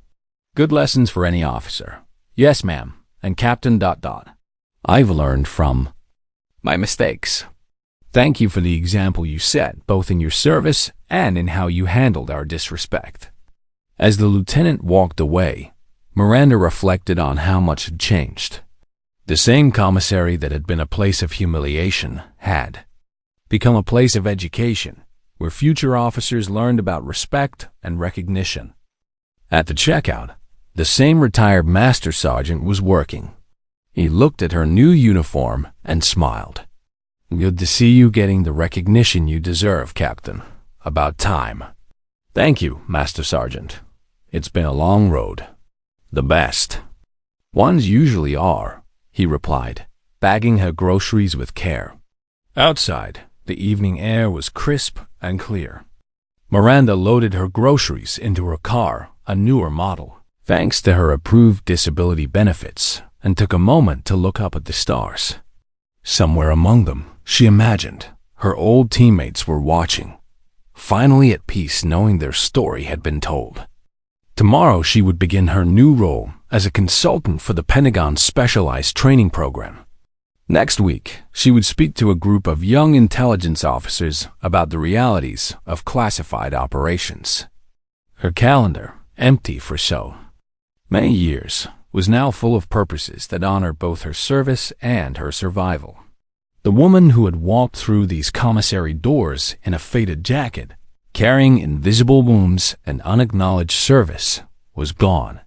"Good lessons for any officer." "Yes, ma'am, and Captain ... I've learned from my mistakes. Thank you for the example you set, both in your service and in how you handled our disrespect." As the lieutenant walked away, Miranda reflected on how much had changed. The same commissary that had been a place of humiliation had become a place of education, where future officers learned about respect and recognition. At the checkout, the same retired master sergeant was working. He looked at her new uniform and smiled. "Good to see you getting the recognition you deserve, Captain. About time." "Thank you, Master Sergeant. It's been a long road." "The best ones usually are," he replied, bagging her groceries with care. Outside, the evening air was crisp and clear. Miranda loaded her groceries into her car, a newer model, thanks to her approved disability benefits, and took a moment to look up at the stars. Somewhere among them, she imagined, her old teammates were watching, finally at peace knowing their story had been told. Tomorrow she would begin her new role as a consultant for the Pentagon's Specialized Training Program. Next week, she would speak to a group of young intelligence officers about the realities of classified operations. Her calendar, empty for so many years, was now full of purposes that honored both her service and her survival. The woman who had walked through these commissary doors in a faded jacket, carrying invisible wounds and unacknowledged service, was gone.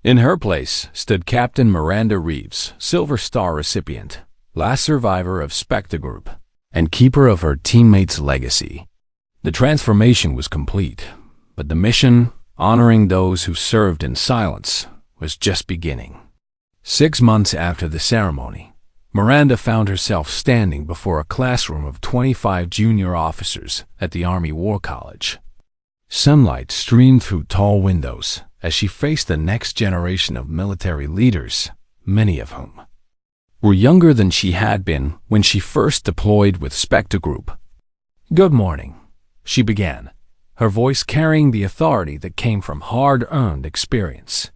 In her place stood Captain Miranda Reeves, Silver Star recipient, last survivor of Spectre Group, and keeper of her teammates' legacy. The transformation was complete, but the mission, honoring those who served in silence, was just beginning. 6 months after the ceremony, Miranda found herself standing before a classroom of 25 junior officers at the Army War College. Sunlight streamed through tall windows as she faced the next generation of military leaders, many of whom were younger than she had been when she first deployed with Spectre Group. "Good morning," she began, her voice carrying the authority that came from hard-earned experience.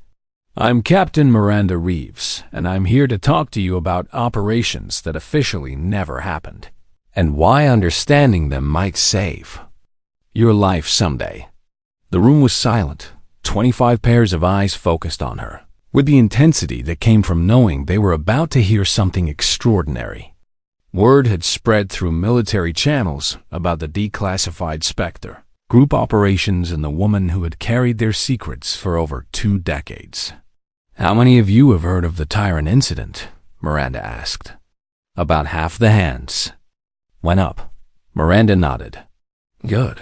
"I'm Captain Miranda Reeves, and I'm here to talk to you about operations that officially never happened, and why understanding them might save your life someday." The room was silent, 25 pairs of eyes focused on her, with the intensity that came from knowing they were about to hear something extraordinary. Word had spread through military channels about the declassified Spectre Group operations and the woman who had carried their secrets for over 2 decades. "How many of you have heard of the Tyrant incident?" Miranda asked. About half the hands went up. Miranda nodded. "Good.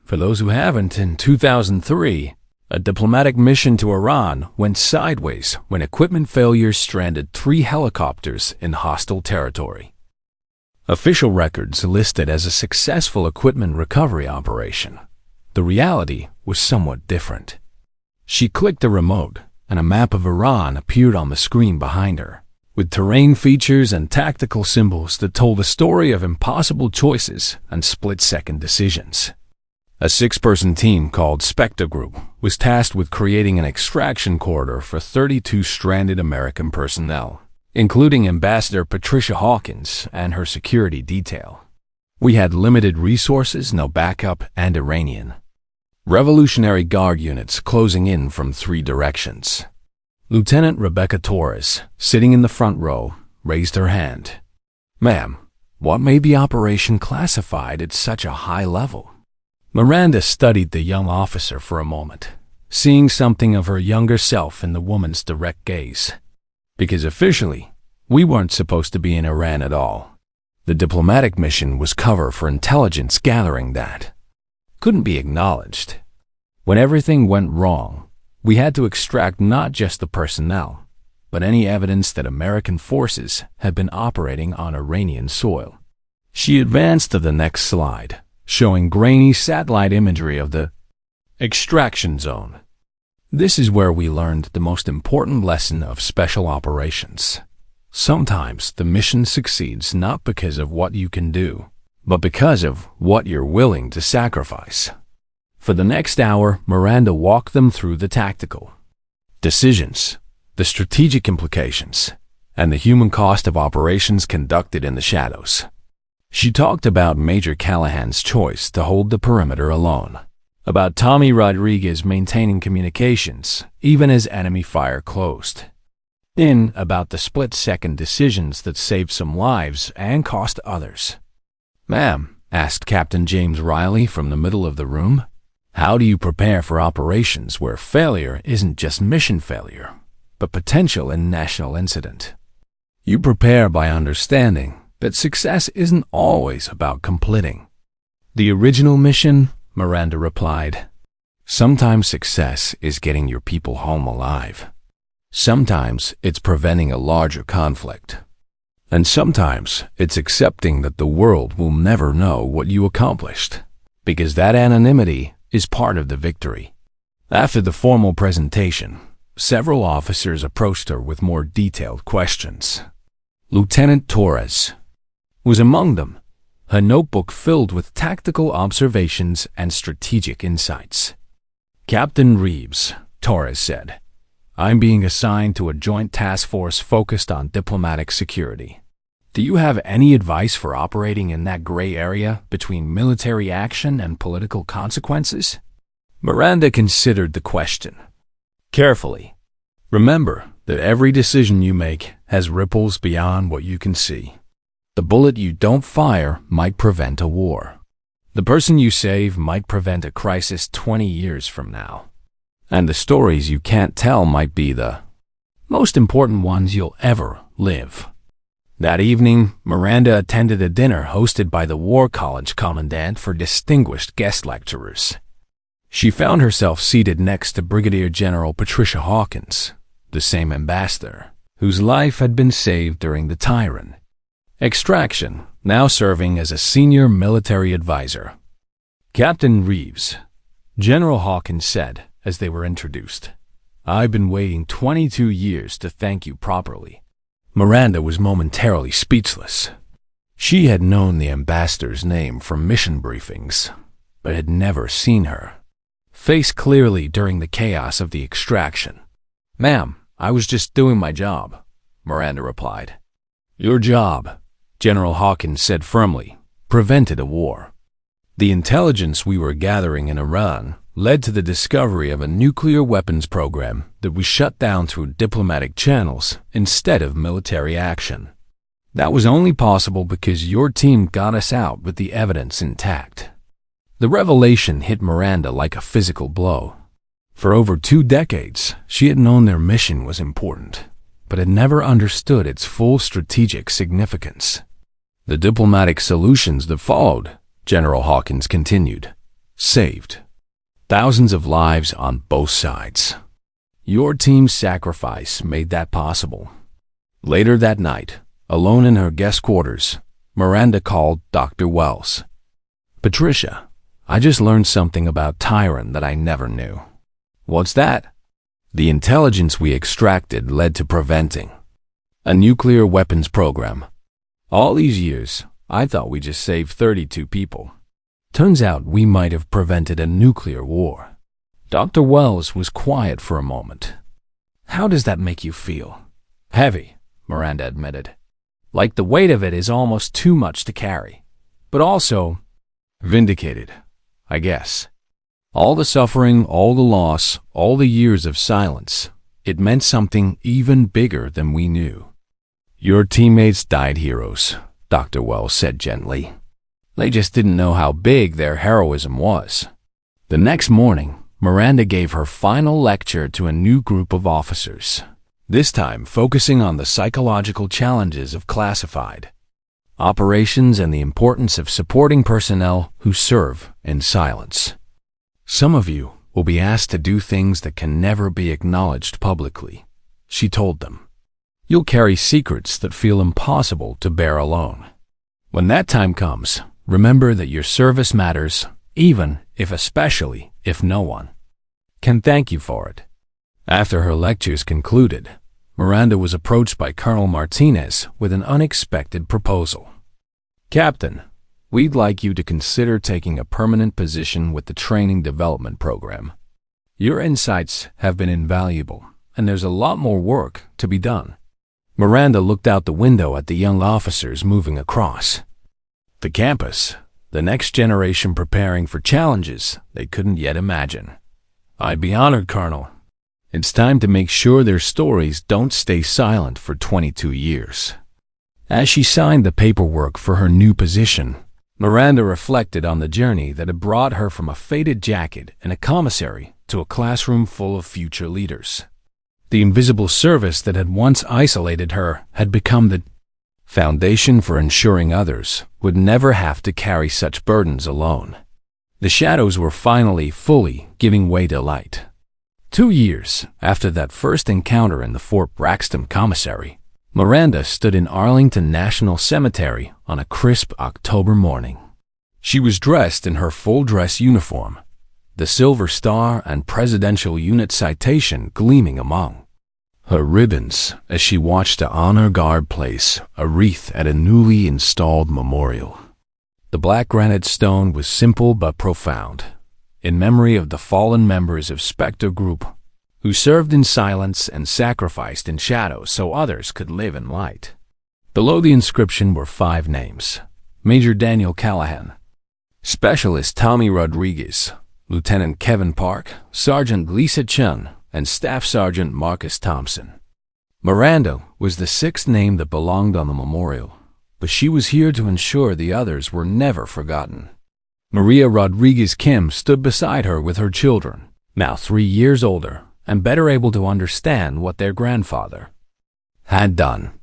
For those who haven't, in 2003, a diplomatic mission to Iran went sideways when equipment failures stranded 3 helicopters in hostile territory. Official records listed as a successful equipment recovery operation. The reality was somewhat different." She clicked a remote, and a map of Iran appeared on the screen behind her, with terrain features and tactical symbols that told a story of impossible choices and split-second decisions. A 6-person team called Spectre Group was tasked with creating an extraction corridor for 32 stranded American personnel, including Ambassador Patricia Hawkins and her security detail. We had limited resources, no backup, and Iranian Revolutionary Guard units closing in from 3 directions. Lieutenant Rebecca Torres, sitting in the front row, raised her hand. "Ma'am, what made the operation classified at such a high level?" Miranda studied the young officer for a moment, seeing something of her younger self in the woman's direct gaze. "Because officially, we weren't supposed to be in Iran at all. The diplomatic mission was cover for intelligence gathering that couldn't be acknowledged. When everything went wrong, we had to extract not just the personnel, but any evidence that American forces had been operating on Iranian soil." She advanced to the next slide, showing grainy satellite imagery of the extraction zone. "This is where we learned the most important lesson of special operations. Sometimes the mission succeeds not because of what you can do, but because of what you're willing to sacrifice." For the next hour, Miranda walked them through the tactical decisions, the strategic implications, and the human cost of operations conducted in the shadows. She talked about Major Callahan's choice to hold the perimeter alone, about Tommy Rodriguez maintaining communications even as enemy fire closed, then about the split-second decisions that saved some lives and cost others. "Ma'am," asked Captain James Riley from the middle of the room, "how do you prepare for operations where failure isn't just mission failure, but potential and national incident?" "You prepare by understanding that success isn't always about completing the original mission," Miranda replied. "Sometimes success is getting your people home alive. Sometimes it's preventing a larger conflict. And sometimes it's accepting that the world will never know what you accomplished, because that anonymity is part of the victory." After the formal presentation, several officers approached her with more detailed questions. Lieutenant Torres was among them, her notebook filled with tactical observations and strategic insights. "Captain Reeves," Torres said, "I'm being assigned to a joint task force focused on diplomatic security. Do you have any advice for operating in that gray area between military action and political consequences?" Miranda considered the question carefully. "Remember that every decision you make has ripples beyond what you can see. The bullet you don't fire might prevent a war. The person you save might prevent a crisis 20 years from now. And the stories you can't tell might be the most important ones you'll ever live." That evening, Miranda attended a dinner hosted by the War College Commandant for distinguished guest lecturers. She found herself seated next to Brigadier General Patricia Hawkins, the same ambassador whose life had been saved during the Tyran extraction, now serving as a senior military advisor. "Captain Reeves," General Hawkins said as they were introduced, "I've been waiting 22 years to thank you properly." Miranda was momentarily speechless. She had known the ambassador's name from mission briefings, but had never seen her face clearly during the chaos of the extraction. "Ma'am, I was just doing my job," Miranda replied. "Your job," General Hawkins said firmly, "prevented a war. The intelligence we were gathering in Iran led to the discovery of a nuclear weapons program that was shut down through diplomatic channels instead of military action. That was only possible because your team got us out with the evidence intact." The revelation hit Miranda like a physical blow. For over 2 decades, she had known their mission was important, but had never understood its full strategic significance. "The diplomatic solutions that followed," General Hawkins continued, "saved thousands of lives on both sides. Your team's sacrifice made that possible." Later that night, alone in her guest quarters, Miranda called Dr. Wells. "Patricia, I just learned something about Tyran that I never knew." "What's that?" "The intelligence we extracted led to preventing a nuclear weapons program. All these years, I thought we just saved 32 people. Turns out we might have prevented a nuclear war." Dr. Wells was quiet for a moment. "How does that make you feel?" "Heavy," Miranda admitted. "Like the weight of it is almost too much to carry. But also vindicated, I guess. All the suffering, all the loss, all the years of silence, it meant something even bigger than we knew." "Your teammates died heroes," Dr. Wells said gently. "They just didn't know how big their heroism was." The next morning, Miranda gave her final lecture to a new group of officers, this time focusing on the psychological challenges of classified operations and the importance of supporting personnel who serve in silence. "Some of you will be asked to do things that can never be acknowledged publicly," she told them. "You'll carry secrets that feel impossible to bear alone. When that time comes, remember that your service matters, even if, especially if no one can thank you for it." After her lectures concluded, Miranda was approached by Colonel Martinez with an unexpected proposal. "Captain, we'd like you to consider taking a permanent position with the Training Development Program. Your insights have been invaluable, and there's a lot more work to be done." Miranda looked out the window at the young officers moving across the campus, the next generation preparing for challenges they couldn't yet imagine. "I'd be honored, Colonel. It's time to make sure their stories don't stay silent for 22 years. As she signed the paperwork for her new position, Miranda reflected on the journey that had brought her from a faded jacket and a commissary to a classroom full of future leaders. The invisible service that had once isolated her had become the foundation for ensuring others would never have to carry such burdens alone. The shadows were finally fully giving way to light. 2 years after that first encounter in the Fort Braxton commissary, Miranda stood in Arlington National Cemetery on a crisp October morning. She was dressed in her full-dress uniform, the Silver Star and Presidential Unit citation gleaming among her ribbons as she watched the honor guard place a wreath at a newly installed memorial. The black granite stone was simple but profound, in memory of the fallen members of Spectre Group, who served in silence and sacrificed in shadows so others could live in light. Below the inscription were 5 names: Major Daniel Callahan, Specialist Tommy Rodriguez, Lieutenant Kevin Park, Sergeant Lisa Chun, and Staff Sergeant Marcus Thompson. Miranda was the 6th name that belonged on the memorial, but she was here to ensure the others were never forgotten. Maria Rodriguez Kim stood beside her with her children, now 3 years older and better able to understand what their grandfather had done.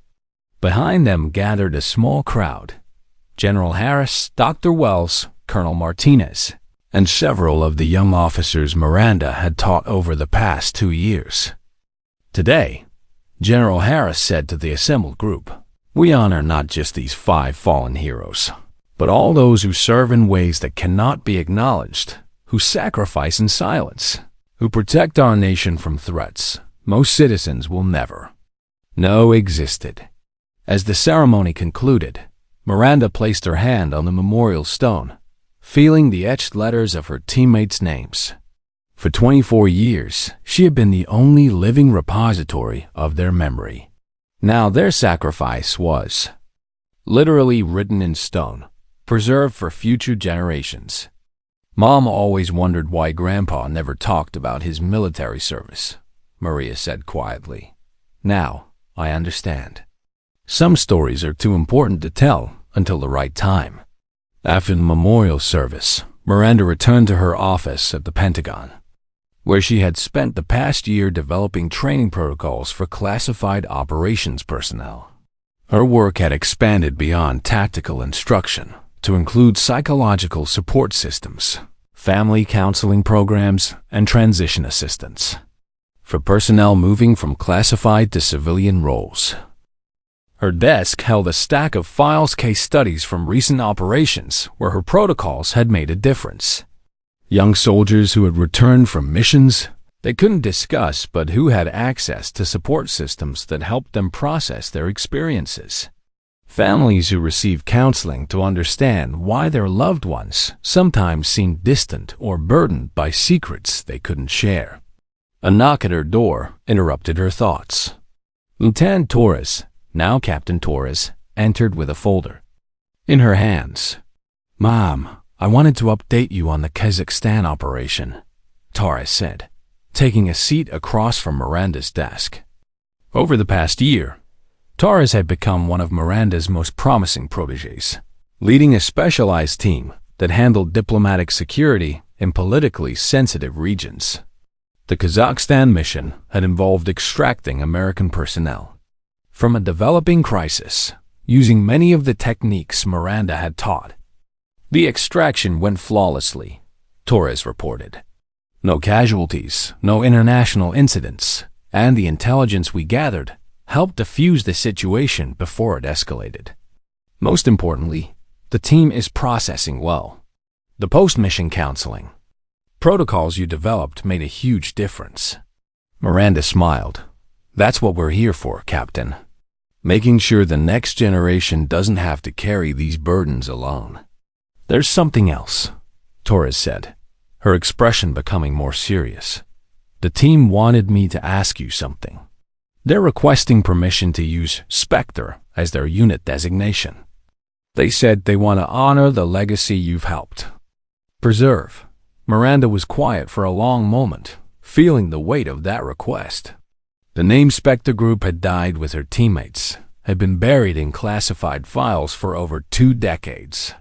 Behind them gathered a small crowd: General Harris, Dr. Wells, Colonel Martinez, and several of the young officers Miranda had taught over the past 2 years. Today, General Harris said to the assembled group, "We honor not just these 5 fallen heroes, but all those who serve in ways that cannot be acknowledged, who sacrifice in silence, who protect our nation from threats most citizens will never know existed." As the ceremony concluded, Miranda placed her hand on the memorial stone, feeling the etched letters of her teammates' names. For 24 years, she had been the only living repository of their memory. Now their sacrifice was literally written in stone, preserved for future generations. Mom always wondered why Grandpa never talked about his military service, Maria said quietly. Now, I understand. Some stories are too important to tell until the right time. After the memorial service, Miranda returned to her office at the Pentagon, where she had spent the past year developing training protocols for classified operations personnel. Her work had expanded beyond tactical instruction to include psychological support systems, family counseling programs, and transition assistance for personnel moving from classified to civilian roles. Her desk held a stack of files, case studies from recent operations where her protocols had made a difference. Young soldiers who had returned from missions they couldn't discuss but who had access to support systems that helped them process their experiences. Families who received counseling to understand why their loved ones sometimes seemed distant or burdened by secrets they couldn't share. A knock at her door interrupted her thoughts. Lieutenant Torres, now Captain Torres, entered with a folder in her hands. "Mom, I wanted to update you on the Kazakhstan operation," Torres said, taking a seat across from Miranda's desk. Over the past year, Torres had become one of Miranda's most promising protégés, leading a specialized team that handled diplomatic security in politically sensitive regions. The Kazakhstan mission had involved extracting American personnel from a developing crisis, using many of the techniques Miranda had taught. The extraction went flawlessly, Torres reported. No casualties, no international incidents, and the intelligence we gathered helped defuse the situation before it escalated. Most importantly, the team is processing well. The post-mission counseling protocols you developed made a huge difference. Miranda smiled. "That's what we're here for, Captain. Making sure the next generation doesn't have to carry these burdens alone." "There's something else," Torres said, her expression becoming more serious. "The team wanted me to ask you something. They're requesting permission to use Spectre as their unit designation. They said they want to honor the legacy you've helped preserve." Miranda was quiet for a long moment, feeling the weight of that request. The name Spectre Group had died with her teammates, had been buried in classified files for over 2 decades.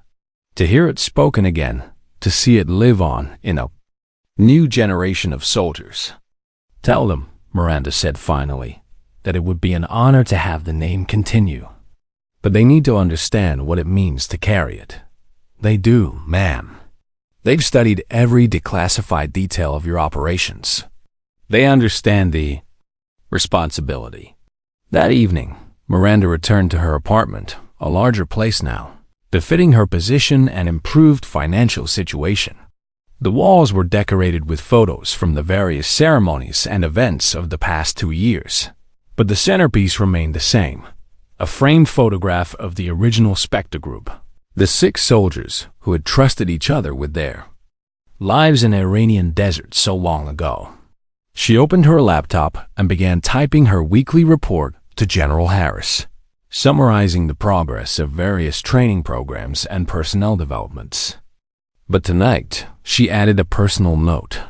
To hear it spoken again, to see it live on in a new generation of soldiers. "Tell them," Miranda said finally, "that it would be an honor to have the name continue. But they need to understand what it means to carry it." "They do, ma'am. They've studied every declassified detail of your operations. They understand the responsibility." That evening, Miranda returned to her apartment, a larger place now, befitting her position and improved financial situation. The walls were decorated with photos from the various ceremonies and events of the past 2 years. But the centerpiece remained the same, a framed photograph of the original Spectre group, the 6 soldiers who had trusted each other with their lives in an Iranian desert so long ago. She opened her laptop and began typing her weekly report to General Harris, summarizing the progress of various training programs and personnel developments. But tonight, she added a personal note.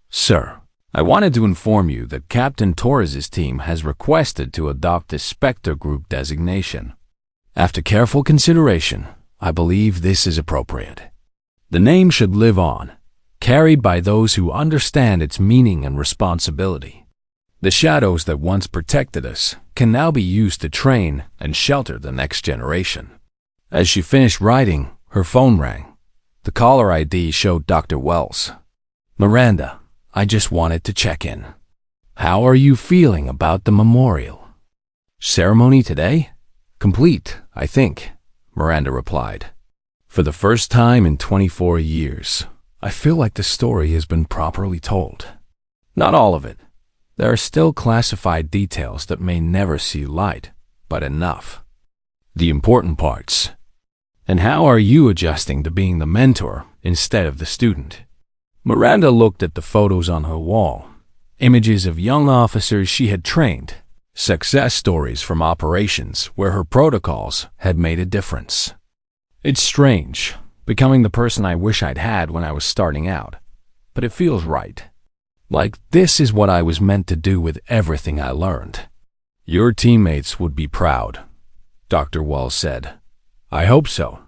"Sir, I wanted to inform you that Captain Torres's team has requested to adopt the Spectre Group designation. After careful consideration, I believe this is appropriate. The name should live on, carried by those who understand its meaning and responsibility. The shadows that once protected us can now be used to train and shelter the next generation." As she finished writing, her phone rang. The caller ID showed Dr. Wells. "Miranda, I just wanted to check in. How are you feeling about the memorial ceremony today?" "Complete, I think," Miranda replied. "For the first time in 24 years, I feel like the story has been properly told. Not all of it. There are still classified details that may never see light, but enough. The important parts. And how are you adjusting to being the mentor instead of the student?" Miranda looked at the photos on her wall, images of young officers she had trained, success stories from operations where her protocols had made a difference. "It's strange, becoming the person I wish I'd had when I was starting out, but it feels right. Like this is what I was meant to do with everything I learned." "Your teammates would be proud," Dr. Wells said. "I hope so.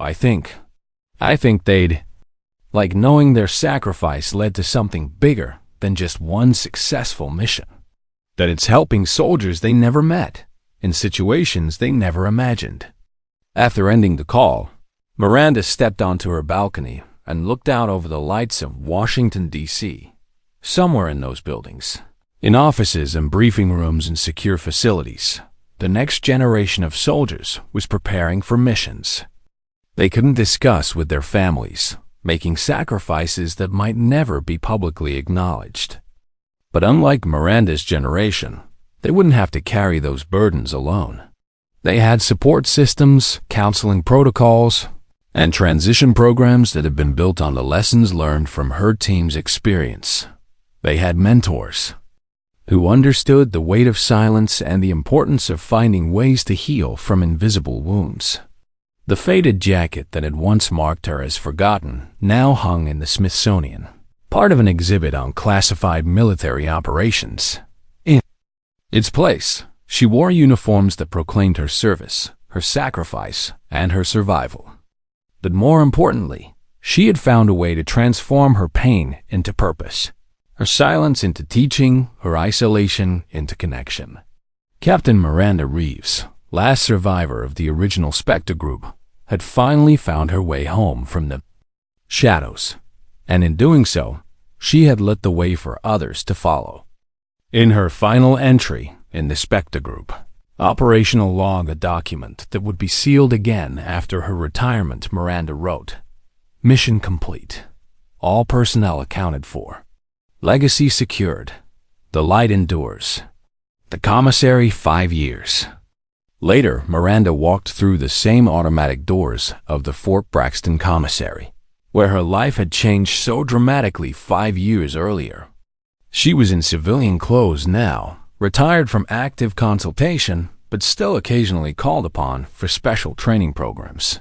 I think they'd like knowing their sacrifice led to something bigger than just one successful mission. That it's helping soldiers they never met, in situations they never imagined." After ending the call, Miranda stepped onto her balcony and looked out over the lights of Washington, D.C. Somewhere in those buildings, in offices and briefing rooms and secure facilities, the next generation of soldiers was preparing for missions they couldn't discuss with their families, making sacrifices that might never be publicly acknowledged. But unlike Miranda's generation, they wouldn't have to carry those burdens alone. They had support systems, counseling protocols, and transition programs that had been built on the lessons learned from her team's experience. They had mentors who understood the weight of silence and the importance of finding ways to heal from invisible wounds. The faded jacket that had once marked her as forgotten now hung in the Smithsonian, part of an exhibit on classified military operations. In its place, she wore uniforms that proclaimed her service, her sacrifice, and her survival. But more importantly, she had found a way to transform her pain into purpose, her silence into teaching, her isolation into connection. Captain Miranda Reeves, last survivor of the original Spectre group, had finally found her way home from the shadows, and in doing so, she had lit the way for others to follow. In her final entry in the Spectre group, operational log, a document that would be sealed again after her retirement, Miranda wrote, "Mission complete. All personnel accounted for. Legacy secured. The light endures. The commissary 5 years." Later, Miranda walked through the same automatic doors of the Fort Braxton commissary, where her life had changed so dramatically 5 years earlier. She was in civilian clothes now, retired from active consultation, but still occasionally called upon for special training programs.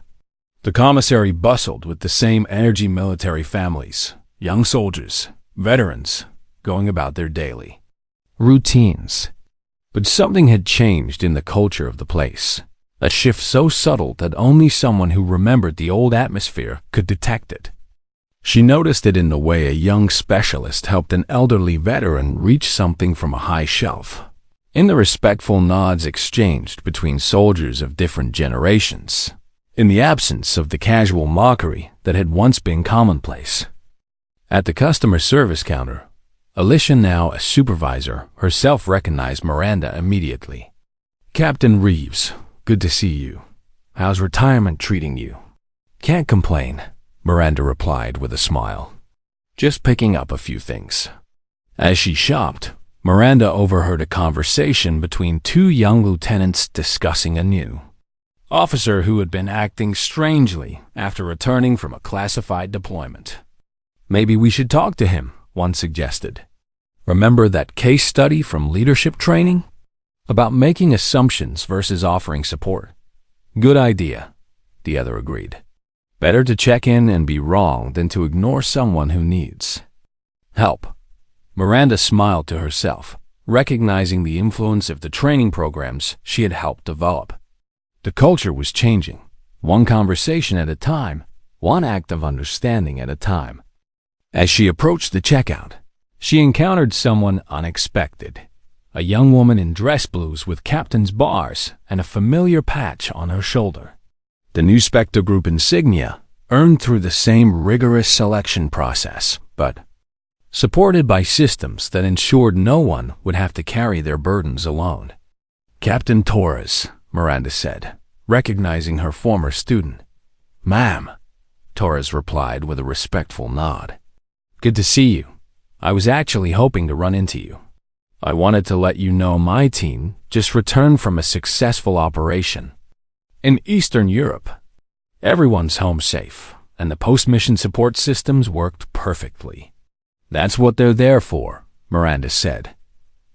The commissary bustled with the same energy military families, young soldiers, veterans, going about their daily routines. But something had changed in the culture of the place, a shift so subtle that only someone who remembered the old atmosphere could detect it. She noticed it in the way a young specialist helped an elderly veteran reach something from a high shelf, in the respectful nods exchanged between soldiers of different generations, in the absence of the casual mockery that had once been commonplace. At the customer service counter, Alicia, now a supervisor, herself recognized Miranda immediately. "Captain Reeves, good to see you. How's retirement treating you?" "Can't complain," Miranda replied with a smile. just picking up a few things. As she shopped, Miranda overheard a conversation between two young lieutenants discussing a new officer who had been acting strangely after returning from a classified deployment. "Maybe we should talk to him," one suggested. "Remember that case study from leadership training? About making assumptions versus offering support?" "Good idea," the other agreed. "Better to check in and be wrong than to ignore someone who needs help." Miranda smiled to herself, recognizing the influence of the training programs she had helped develop. The culture was changing, one conversation at a time, one act of understanding at a time. As she approached the checkout, she encountered someone unexpected, a young woman in dress blues with captain's bars and a familiar patch on her shoulder. The new Spectre Group insignia, earned through the same rigorous selection process, but supported by systems that ensured no one would have to carry their burdens alone. "Captain Torres," Miranda said, recognizing her former student. "Ma'am," Torres replied with a respectful nod. "Good to see you. I was actually hoping to run into you. I wanted to let you know my team just returned from a successful operation in Eastern Europe. Everyone's home safe, and the post-mission support systems worked perfectly." "That's what they're there for," Miranda said.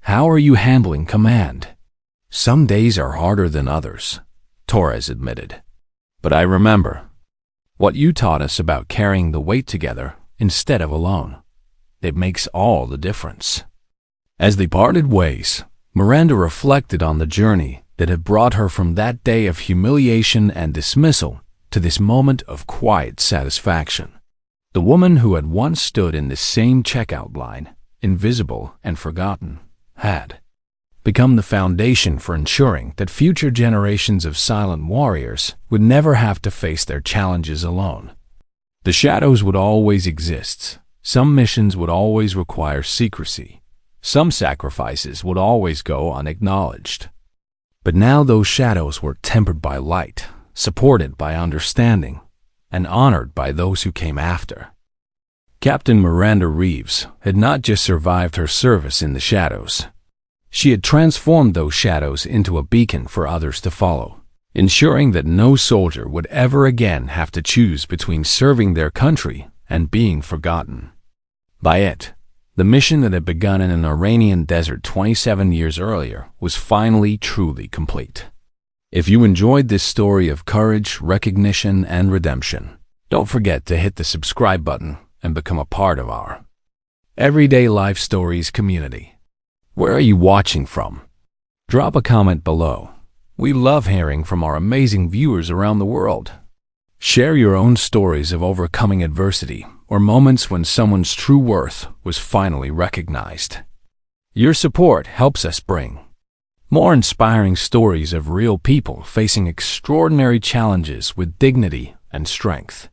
"How are you handling command?" "Some days are harder than others," Torres admitted. "But I remember what you taught us about carrying the weight together instead of alone. It makes all the difference." As they parted ways, Miranda reflected on the journey that had brought her from that day of humiliation and dismissal to this moment of quiet satisfaction. The woman who had once stood in the same checkout line, invisible and forgotten, had become the foundation for ensuring that future generations of silent warriors would never have to face their challenges alone. The shadows would always exist. Some missions would always require secrecy. Some sacrifices would always go unacknowledged. But now those shadows were tempered by light, supported by understanding, and honored by those who came after. Captain Miranda Reeves had not just survived her service in the shadows. She had transformed those shadows into a beacon for others to follow, ensuring that no soldier would ever again have to choose between serving their country and being forgotten. By it, the mission that had begun in an Iranian desert 27 years earlier was finally truly complete. If you enjoyed this story of courage, recognition, and redemption, don't forget to hit the subscribe button and become a part of our Everyday Life Stories community. Where are you watching from? Drop a comment below. We love hearing from our amazing viewers around the world. Share your own stories of overcoming adversity or moments when someone's true worth was finally recognized. Your support helps us bring more inspiring stories of real people facing extraordinary challenges with dignity and strength.